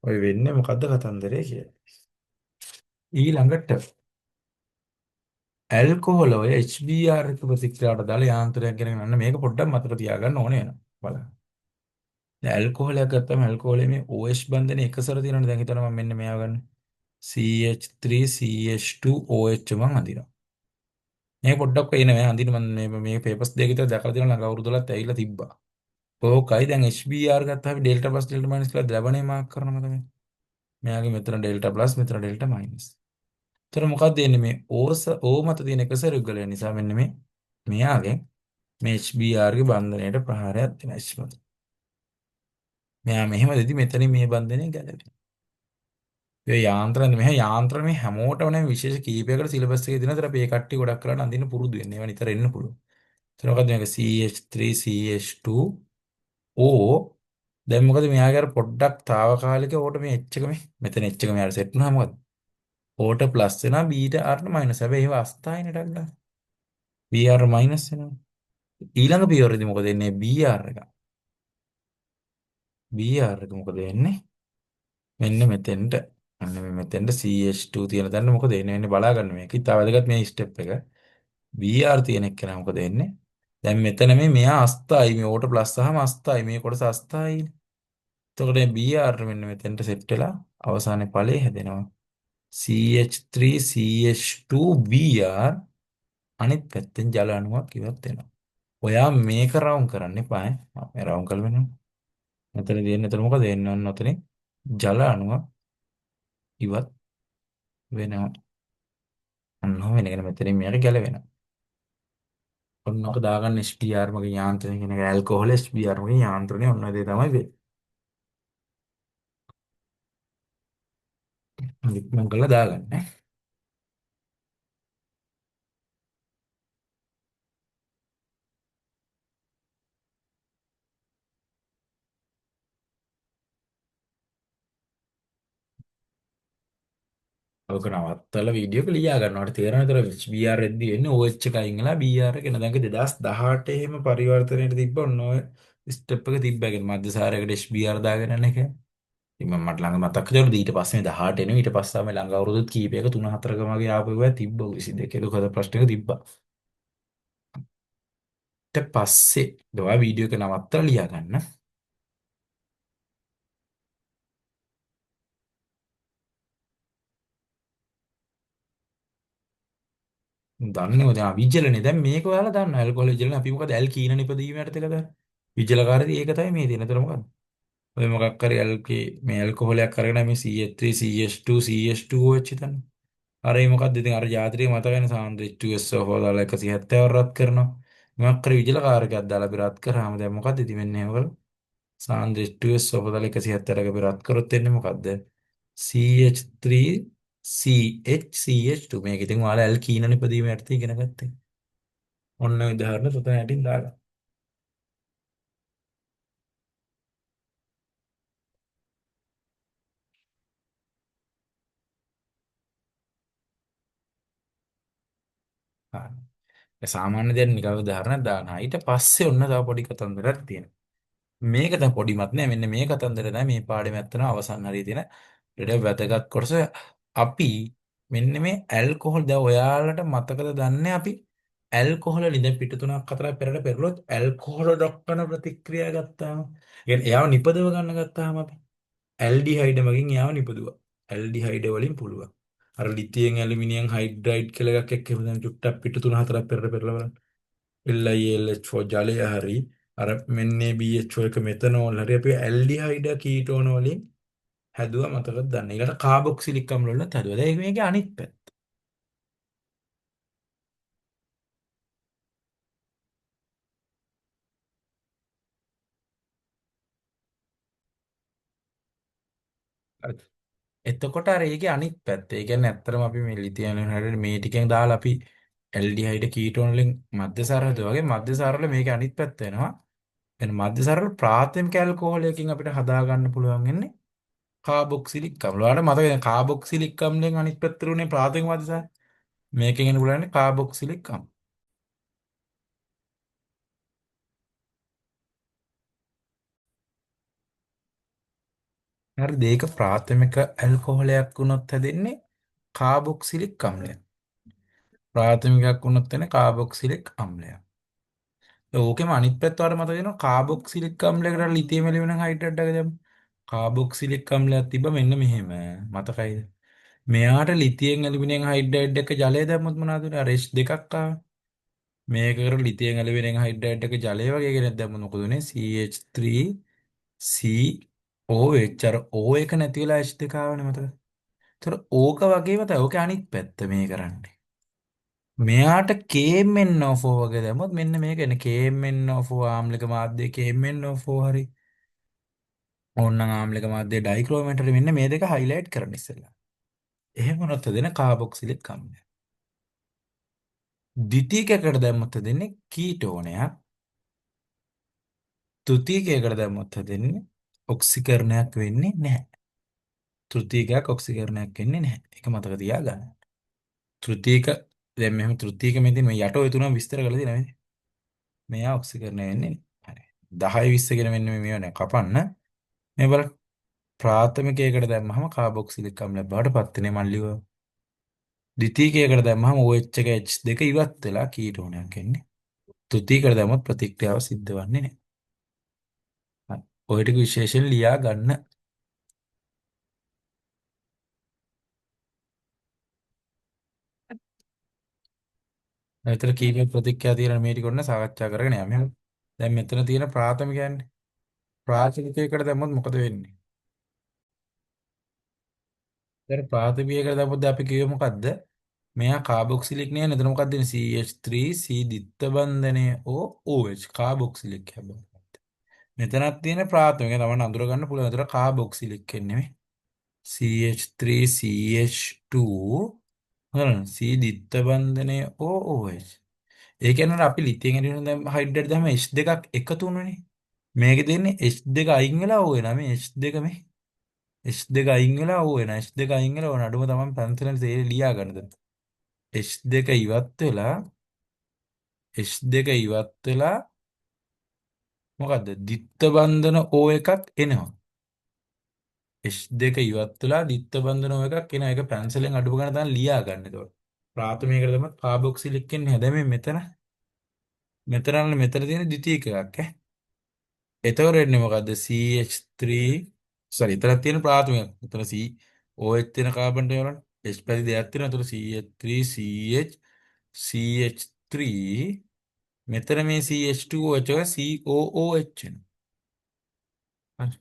A: ඔය වෙන්නේ මොකද්ද කතන්දරේ කියලා. ඊළඟට ඇල්කොහොල ඔය HBr එක ප්‍රතික්‍රියාවට දාලා යාන්ත්‍රයක් ගෙන ගන්න මේක පොඩ්ඩක් මතක තියාගන්න ඕනේ වෙනවා. බලන්න. දැන් ඇල්කොහොලයක් ගත්තම ඇල්කොහොලේ මේ OH බන්ධනේ එක සැර තියෙනවනේ. දැන් හිතන්න මම මෙන්න මෙයා ගන්න. CH3 CH2OH මං අඳිනවා. මේක පොඩ්ඩක් වෙයි නේ අඳින මම මේ පේපර්ස් දෙක විතර දැකලා තියෙනවා ළඟ අවුරුදුලත් ඇවිල්ලා තිබ්බා. ඕකයි දැන් HBr ගත්තාම අපි ඩෙල්ටා ප්ලස් ඩෙල්ටා මයිනස් කියලා ද්‍රවණය මාක් කරනවා තමයි. මෙයාගේ මෙතන ඩෙල්ටා ප්ලස් මෙතන ඩෙල්ටා මයිනස්. එතකොට මොකක්ද එන්නේ මේ O මත තියෙන එක සරුග්ගලය නිසා මෙන්න මේ මෙයාගෙන් මේ HBr ගේ බන්ධනයට ප්‍රහාරයක් දෙන H මත. මෙයා මෙහෙම දෙදි මෙතනින් මේ බන්ධනය ගැලවෙනවා. ඒ යාන්ත්‍රණ මෙහෙ යාන්ත්‍රණ මේ හැමෝටම නේ විශේෂ කීපයකට සිලබස් එකේ දෙන තර අපි ඒ කට්ටිය ගොඩක් කරලා අඳින්න පුරුදු වෙන්නේ. ඒවා නිතර එන්න පුළුවන්. එතන මොකද මේක CH3 CH2 O දැන් මොකද මෙයාගේ අර පොඩ්ඩක් తాවකාලික ඕට මේ H එක මෙතන H එක මෙයාට සෙට් වුණා මොකද? ඕට ප්ලස් වෙනවා බීට R මයිනස්. හැබැයි ඒව අස්ථායිනේ ටක් ගන්න. BR මයිනස් වෙනවා. ඊළඟ පියවරේදී මොකද වෙන්නේ? BR එක. BR එක මොකද වෙන්නේ? මෙන්න මෙතෙන්ට. මෙන්න මෙතෙන්ට CH2 තියෙන තැන මොකද වෙන්නේ බලා ගන්න මේක. ඉතාල වැදගත් මේ ස්ටෙප් එක. BR තියෙන එක නෑ මොකද වෙන්නේ? දැන් මෙතන මෙයා අස්ථායි මේ ඕට ප්ලස් සහම අස්ථායි මේ කොටස අස්ථායි. එතකොට මේ BR මෙන්න මෙතෙන්ට සෙට් වෙලා අවසානයේ ඵලය හැදෙනවා. CH3 CH2BR අනිත් පැත්තෙන් ජල අණුවක් ඉවත් වෙනවා. ඔයා මේක රවුම් කරන්න එපා ඈ. මම රවුම් කළ වෙනවා. මෙතන දෙන්නේ එතන මොකද එන්නේ ඔන්න ඔතනේ ජල අණුවක් ඉවත් වෙනවා. ඔන්න ඔහම වෙනගෙන මෙතනින් මේක ගැලවෙනවා. ඔන්න ඔක දාගන්න HBr මගේ යාන්ත්‍රණය කියන එක ඇල්කොහොල් HBr මගේ යාන්ත්‍රණය ඔන්න ඔය දේ තමයි වෙන්නේ. ඉක්මන් කරලා දාගන්න ඈ. ඔක නවත්තලා වීඩියෝ එක ලියා ගන්නවට තේරෙන විතර BR එද්දි වෙන්නේ OH එක අයින් වෙලා BR එක එන. දැන් 2018 එහෙම පරිවර්තනයට තිබ්බ ඔන්න ඔය ස්ටෙප් එක තිබ්බගෙන මධ්‍යසාරයකට HBR දාගෙන යන එක. ඉතින් මම මට ළඟ මතක් කරලා ඊට පස්සේ 18 එනවා. ඊට පස්සේ තමයි ළඟ අවුරුදු කීපයක 3-4ක වගේ ආපු ඒවා තිබ්බ 22 දුකද ප්‍රශ්නක තිබ්බා. ඊට පස්සේ ඔයා වීඩියෝ එක නවත්තලා ලියා ගන්න. දන්නව දැන් විජලනේ දැන් මේක ඔයාලා දන්නවා ඇල්කොහොල් විජලනේ අපි මොකද ඇල් කීන නිපදවීම යටතේ කතා විජලකාරී ඒක තමයි මේ තියෙන. ඒතර මොකද්ද ඔය මොකක් හරි ඇල්කේ මේ ඇල්කොහොලයක් අරගෙන මේ CH3 CH2 CH2OH හිතන්න. අර ඒ මොකද්ද ඉතින් අර ජාතිරිය මත වෙන සාන්ද්‍ර H2SO හොදාලා 170 රත් කරනවා. මොකක් හරි විජලකාරකයක් දාලා අපි රත් කරාම දැන් මොකද්ද ඉතින් වෙන්නේ ඒවල සාන්ද්‍ර H2SO හොදාලා 170ක අපි රත් කරොත් එන්නේ මොකද්ද CH3 CH2 මේක ඉතින් ඔයාලා ඇල් කීන නිපදවීම යටතේ ඉගෙන ගත්තේ. ඔන්න උදාහරණ තුන හැටින් දාලා. හරි. ඒ සාමාන්‍ය දෙයක් නිකන් උදාහරණයක් දානවා. ඊට පස්සේ ඔන්න තව පොඩි කතන්දරයක් තියෙනවා. මේක දැන් පොඩිමත් නෑ මෙන්න මේ කතන්දර තමයි මේ පාඩමේ ඇත්තන අවසන් හරිය තියෙන ඊට වැදගත් කොටස. අපි මෙන්න මේ ඇල්කොහොල් දැන් ඔයාලට මතකද දන්නේ අපි ඇල්කොහොල ලිඳ පිට 3-4 පෙරට පෙරලුවොත් ඇල්කොහොල දක්වන ප්‍රතික්‍රියා ගත්තාම يعني එයාව නිපදව ගන්න ගත්තාම අපි ඇල්ඩිහයිඩ් මගින් එයාව නිපදුවා. ඇල්ඩිහයිඩ් වලින් පුළුවන්. අර ලිතියෙන් ඇලුමිනියම් හයිඩ්‍රයිඩ් කියලා එකක් එක්ක එහෙම දැන් චුට්ටක් පිට 3-4 පෙරට පෙරලා බලන්න. LiLH4 ජලය හරි අර මෙන්න BH එක මෙතනෝල් හරි අපි ඇල්ඩිහයිඩ් කීටෝන වලින් හැදුවා මතකද දන්න. ඊළඟට කාබොක්සිලික් අම්ල වලත් හැදුවා. දැන් මේකේ අනිත් පැත්ත. හරි. එතකොට අර ඒකේ අනිත් පැත්ත. ඒ කියන්නේ ඇත්තටම අපි මේ ලිතියම් හරි මේ ටිකෙන් දාලා අපි ඇල්ඩිහයිඩ් කීටෝන වලින් මධ්‍යසාර හදුවා වගේ මධ්‍යසාර වල මේකේ අනිත් පැත්ත වෙනවා. එන මධ්‍යසාර වල ප්‍රාථමික ඇල්කොහොලයකින් අපිට හදා ගන්න පුළුවන් වෙන්නේ කාබොක්සිලික් අම්ල. ඔයාලට මතකද කාබොක්සිලික් අම්ලෙන් අනිත් පැත්තට උනේ ප්‍රාථමික මධ්‍යසාර. මේකෙන් එන්න පුළුවන් කාබොක්සිලික් අම්ල. හරිද? ඒක ප්‍රාථමික ඇල්කොහොලයක් වුණොත් හැදෙන්නේ කාබොක්සිලික් අම්ලයක්. ප්‍රාථමිකයක් වුණොත් එන්නේ කාබොක්සිලික් අම්ලයක්. ඕකෙම අනිත් පැත්ත වල මතක වෙනවා කාබොක්සිලික් අම්ලයකට ලිතියම් ඇලුමිනියම් හයිඩ්‍රයිඩ් එක දැම්ම. කාබොක්සිලික් අම්ලයක් තිබ්බ මෙන්න මෙහෙම. මතකයිද? මෙයාට ලිතියම් ඇලුමිනියම් හයිඩ්‍රයිඩ් එක ජලය දැම්මොත් මොනවද වෙන්නේ? අර H2ක් ආවා. මේකකට ලිතියම් ඇලුමිනියම් හයිඩ්‍රයිඩ් එක ජලය වගේ කෙනෙක් දැම්මොත් මොකද වෙන්නේ? CH3 COH අර O එක නැති වෙලා H2 ආවනේ මතකද? ඒතර ඕක වගේම තමයි. ඕකේ අනිත් පැත්ත මේ කරන්නේ. මෙයාට KMnO4 වගේ දැම්මොත් මෙන්න මේක එන්නේ KMnO4 ආම්ලික මාධ්‍ය KMnO4 හරි. ඕනනම් ආම්ලික මාධ්‍ය ඩයික්‍රෝමේට් හරි මෙන්න මේ දෙක හයිලයිට් කරන්න ඉස්සෙල්ලා. එහෙම වුණොත් දෙන කාබොක්සිලික් අම්ලය. ද්විතීකයකට දැම්මොත් දෙන්නේ කීටෝනයක්. තෘතීකයකට දැම්මොත් දෙන්නේ ඔක්සිකරණයක් වෙන්නේ නැහැ. තෘතීකයක් ඔක්සිකරණයක් වෙන්නේ නැහැ. ඒක මතක තියාගන්න. තෘතීක දැන් මෙහෙම තෘතීක මෙතන මේ යට ඔය තුනම විස්තර කරලා තියෙනවා නේද? මෙයා ඔක්සිකරණය වෙන්නේ නැහැ. හරි. 10 20 කියන මෙන්න මේව නේ කපන්න. මේ බලන්න ප්‍රාථමිකයකට දැම්මහම කාබොක්සිලික් අම්ලයක් බවට පත් වෙනේ මල්ලිව. ද්විතීකයකට දැම්මහම OH එක H2 ඉවත් වෙලා කීටෝනයක් එන්නේ. තෘතීකයට දැම්මොත් ප්‍රතික්‍රියාව සිද්ධ වෙන්නේ නැහැ. හරි. ඔය ටික විශේෂයෙන් ලියා ගන්න. මෙතන කීප ප්‍රතික්‍රියා තියෙන මේ ටික ඔන්න සාකච්ඡා කරගෙන යමු. දැන් මෙතන තියෙන ප්‍රාථමිකයන්නේ. ප්‍රාථමිකයකට දැම්මොත් මොකද වෙන්නේ? දැන් ප්‍රාථමිකයකට දැම්මොත් අපි කිව්වේ මොකද්ද? මෙයා කාබොක්සිලික් නේ නේද? මොකක්ද දෙන්නේ? CH3 C දිත්ත බන්ධනය OH කාබොක්සිලික් හැබැයි. මෙතනක් තියෙන ප්‍රාථමික තමයි අඳුර ගන්න පුළුවන්. ඒතර කාබොක්සිලික් එන්නේ නෙමෙයි. CH3 CH2 හරි C දිත්ත බන්ධනය OH. ඒ කියන්නේ අපි ලිතියම් ඇලුමිනියම් හයිඩ්‍රයිඩ් දැම්ම H2ක් එකතු වුණනේ. මේකේ දෙන්නේ H2 අයින් වෙලා O වෙනා මේ H2 මේ H2 අයින් වෙලා ඕ වෙන H2 අයින් වෙලා ඕන අඩුම තමයි පැන්සලෙන් තේරෙ ලියා ගන්නද. H2 ඉවත් වෙලා H2 ඉවත් වෙලා මොකද්ද? දිත්ත බන්ධන O එකක් එනවා. H2 ඉවත් වෙලා දිත්ත බන්ධන O එකක් එනවා. ඒක පැන්සලෙන් අඩුම ගන්න තමයි ලියා ගන්න. ඒතකොට ප්‍රාථමිකයට තමයි කාබොක්සිලික් කියන්නේ. හැබැයි මෙතන තියෙන ද්විතීයික එකක් ඈ. එතකොට එන්නේ මොකද්ද? CH3 sorry එතන තියෙන ප්‍රාථමික. එතන OH තියෙන කාබන් වල H පැති දෙකක් තියෙනවා. එතකොට CH3 CH3 මෙතන මේ CH2OH එක COOH වෙනවා. හරි.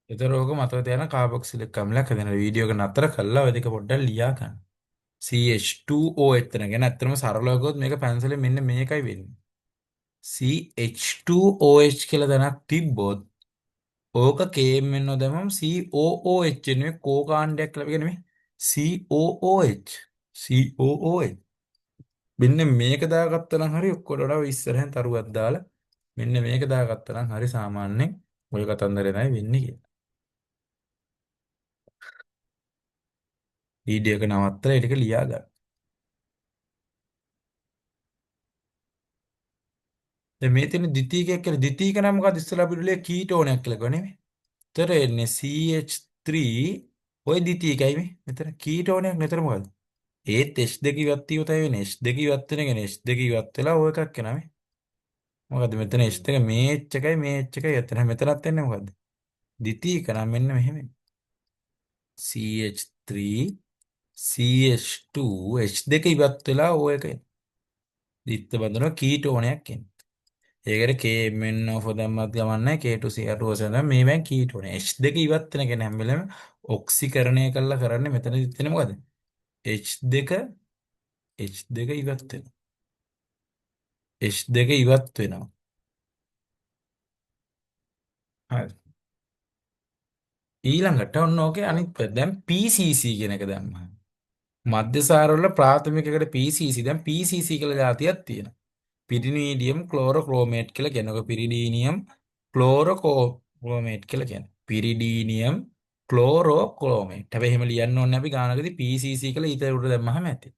A: එතකොට ඕක මතක තියාගන්න කාබොක්සිලික් අම්ලයක් හදන වීඩියෝ එක නතර කළා ඔය දෙක පොඩ්ඩක් ලියා ගන්න. CH2OH එක ගැන ඇත්තටම සරලව ගියොත් මේක පැන්සලෙන් මෙන්න මේකයි වෙන්නේ. CH2OH කියලා දැනක් තිබ්බොත් ඕක KMNO දැමම COOH නෙමෙයි කෝ කාණ්ඩයක් කියලා කියන්නේ COOH COOH මෙන්න මේක දාගත්තා නම් හරි ඔක්කොට වඩා ඉස්සරහෙන් තරුවක් දාලා මෙන්න මේක දාගත්තා නම් හරි සාමාන්‍යයෙන් ඔය කතන්දරේ තමයි වෙන්නේ කියලා. වීඩියෝ එක නවත්තලා ඒ ටික ලියා ගන්න. දැන් මේ තියෙන ද්විතීයිකයක් කියලා ද්විතීයික නම් මොකද ඉස්සලා පිළිලේ කීටෝනයක් කියලා කිව්ව නෙමෙයි. ඒතර එන්නේ CH3 ඔය ද්විතීයිකයි මේ. මෙතන කීටෝනයක් නතර මොකද? ඒත් H2 ඉවත් වීම තමයි වෙන්නේ. H2 ඉවත් වෙන එක H2 ඉවත් වෙලා ඔය එකක් එනවා මේ. මොකද මෙතන H2 මේ H එකයි මේ H එකයි එතන මෙතනත් එන්නේ මොකද්ද? ද්විතීයික නම් මෙන්න මෙහෙම. CH3 CH2 H2 ඉවත් වෙලා ඔය එක එනවා. ද්විත්ව බඳුන කීටෝනයක් එන්නේ. ඒකට KMnO දැම්මත් ගමන්නේ K2CR2 මේවෙන් කීටෝනේ H2 ඉවත් වෙන කෙනා හැම වෙලේම ඔක්සිකරණය කළා කරන්නේ මෙතනදි තියෙන මොකද H2 H2 ඉවත් වෙනවා H2 ඉවත් වෙනවා හරි ඊළඟට ඔන්න ඕකේ අනිත් පැත්ත දැන් PCC කියන එක දැම්මා මධ්‍යසාර වල ප්‍රාථමිකයකට PCC දැන් PCC කියලා જાතියක් තියෙනවා පිරිනීඩියම් ක්ලෝරෝක්‍රෝමේට් කියලා කියනවා පිරිඩීනියම් ක්ලෝරෝක්‍රෝමේට් කියලා කියනවා පිරිඩීනියම් ක්ලෝරෝක්‍රෝමේට් හැබැයි එහෙම ලියන්න ඕනේ අපි ගානකදී PCC කියලා ඊට උඩ දැම්මහම ඇති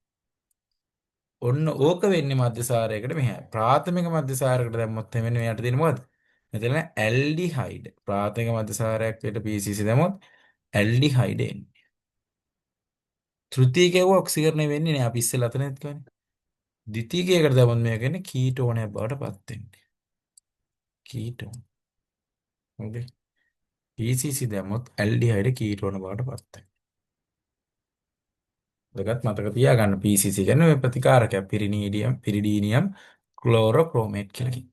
A: ඔන්න ඕක වෙන්නේ මධ්‍යසාරයකට මෙහෙම. ප්‍රාථමික මධ්‍යසාරයකට දැම්මොත් එමෙන්න මෙයාට දෙන්නේ මොකද්ද? මෙතන ඇල්ඩිහයිඩ්. ප්‍රාථමික මධ්‍යසාරයක් විතර PCC දැම්මොත් ඇල්ඩිහයිඩ් එන්නේ. තෘතීයිකව ඔක්සිකරණය වෙන්නේ නෑ. අපි ඉස්සෙල්ලා අතනෙත් කියන්නේ. ද්විතීයිකයකට දැම්මොත් මේක කියන්නේ කීටෝනයක් බවට පත් වෙන්නේ. කීටෝන. හරිද? PCC දැම්මොත් ඇල්ඩිහයිඩ් කීටෝන බවට පත් වෙනවා. දෙකත් මතක තියාගන්න PCC කියන්නේ මේ ප්‍රතිකාරකයක්. පිරිඩීනියම් ක්ලෝරෝක්‍රෝමේට් කියලා කියනවා.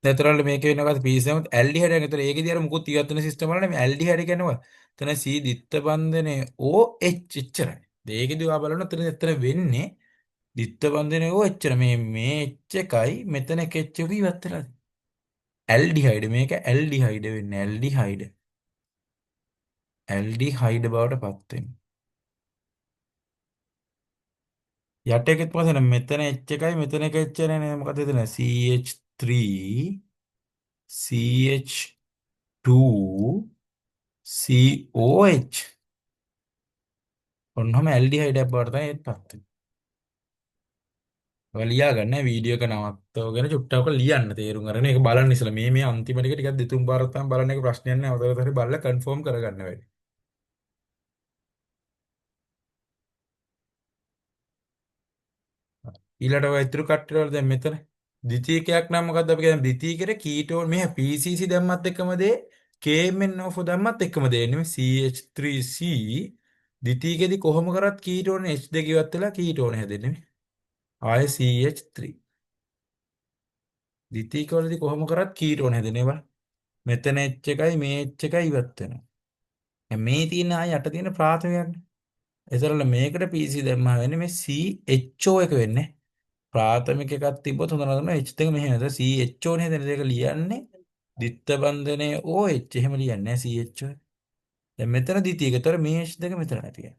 A: එතකොට මේක වෙනවාද PCM ඇල්ඩිහයිඩ් එක. එතකොට ඒකේදී අර මුකුත් ඉවත් වෙන සිස්ටම් වල නෙමෙයි ඇල්ඩිහයිඩ් කියන්නේ මොකක්ද? එතන C දිත්ත බන්ධනේ OH එච්චරයි. ඒකේදී ඔයා බලන්න එතන වෙන්නේ දිත්ත බන්ධනේ OH එච්චර. මේ H එකයි මෙතන H එක ඉවත් වෙලා. ඇල්ඩිහයිඩ් මේක ඇල්ඩිහයිඩ් වෙන්නේ ඇල්ඩිහයිඩ් බවට පත් වෙන්නේ. යට එකෙත් මොකද මෙතන H එකයි මෙතන එක H නේ මොකද එතන CH3 CH2 COH ඔන්නම ඇල්ඩිහයිඩයක් බවට තමයි ඒත් පත් වෙන්නේ. ඔය ලියා ගන්න වීඩියෝ එක නවත්තවගෙන චුට්ටක් ලියන්න තේරුම් අරගෙන ඒක බලන්න ඉස්සලා මේ අන්තිම ටික ටිකක් දෙතුන් පාරක් තමයි බලන්න එක ප්‍රශ්නයක් නෑ අවතර හරි බලලා කන්ෆර්ම් කරගන්න වෙයි. ඊළඟට ඔය ඉතුරු කට්ටිය වල දැන් මෙතන ද්විතීයිකයක් නම් මොකද්ද අපි කියන්නේ ද්විතීයිකේ කීටෝන් මෙහා PCC දැම්මත් එකම දේ KMnO දැම්මත් එකම දේ නෙමෙයි CH3C ද්විතීයිකේදී කොහොම කරත් කීටෝන් H2 ඉවත් වෙලා කීටෝන් හැදෙන්නේ ආයේ CH3 ද්විතීයිකවලදී කොහොම කරත් කීටෝන හැදෙනවා මෙතන H එකයි මේ H එකයි ඉවත් වෙනවා දැන් මේ තියෙන ආය යට තියෙන ප්‍රාථමිකයක්නේ ඒතරල මේකට PC දැම්මා වෙන්නේ මේ CHO එක වෙන්නේ ප්‍රාථමික එකක් තිබ්බොත් හොඳ නරම H දෙක මෙහෙම නේද CHO නේ දෙන දෙක ලියන්නේ දිත්ත බන්ධනයේ OH එහෙම ලියන්නේ නැහැ CHO දැන් මෙතන ද්විතීයික. ඒතර මේ H දෙක මෙතන නැති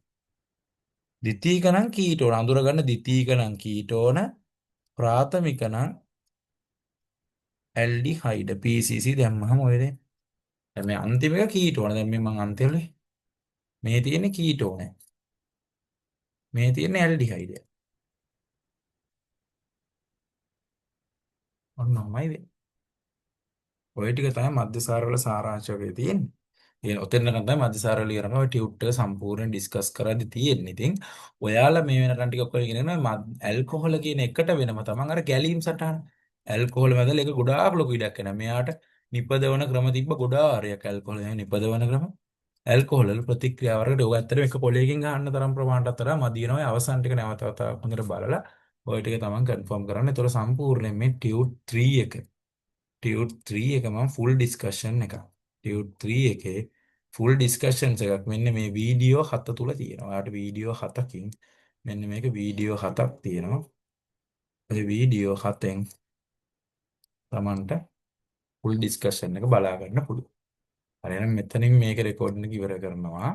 A: ද්විතීයික නම් කීටෝන අඳුර ගන්න ද්විතීයික නම් කීටෝන ප්‍රාථමික නම් ඇල්ඩිහයිඩ් PCC දැම්මහම ඔය දේ. දැන් මේ අන්තිම එක කීටෝන. දැන් මේ මං අන්තිමනේ මේ තියෙන්නේ කීටෝනේ. මේ තියෙන්නේ ඇල්ඩිහයිඩ්. ඔන්නමයි වෙන්නේ. ඔය ටික තමයි මධ්‍යසාර වල සාරාංශකේ තියෙන්නේ. ඒ ඔතෙන් නම් තමයි මධ්‍යසාර වල ඉරන ඔය ටියුට් එක සම්පූර්ණ ඩිස්කස් කරද්දි තියෙන්නේ. ඉතින් ඔයාලා මේ වෙනකන් ටික ඔක්කොම ඉගෙන ගන්න ඇල්කොහොල කියන එකට වෙනම තමන් අර ගැලීම් සටහන. ඇල්කොහොල මැදලා ඒක ගොඩාක් ලොකු ඉඩක් වෙනවා. මෙයාට නිපදවන ක්‍රම තිබ්බ ගොඩාක් ආරයක් ඇල්කොහොල නිපදවන ක්‍රම. ඇල්කොහොල් වල ප්‍රතික්‍රියා වර්ගයට ඔය ඇත්තටම එක පොලයකින් ගන්න තරම් ප්‍රමාණයක් තරම් මදි වෙනවා. අවසන් ටික නැවත වතාවක් හොඳට බලලා ඔය ටික තමන් කන්ෆර්ම් කරන්න. ඒතකොට සම්පූර්ණයෙන් මේ ටියුට් 3 එක ටියුට් 3 එක මම ෆුල් ඩිස්කෂන් එකක්. ටියුට් 3 එකේ ෆුල් ඩිස්කෂන්ස් එකක් මෙන්න මේ වීඩියෝ 7 තුල තියෙනවා. ඔයාලට වීඩියෝ 7කින් මෙන්න මේක වීඩියෝ 7ක් තියෙනවා. ඒ වීඩියෝ 7ෙන් තමන්ට ෆුල් ඩිස්කෂන් එක බලා ගන්න පුළුවන්. හරි එහෙනම් මෙතනින් මේක රෙකෝඩින් එක ඉවර කරනවා.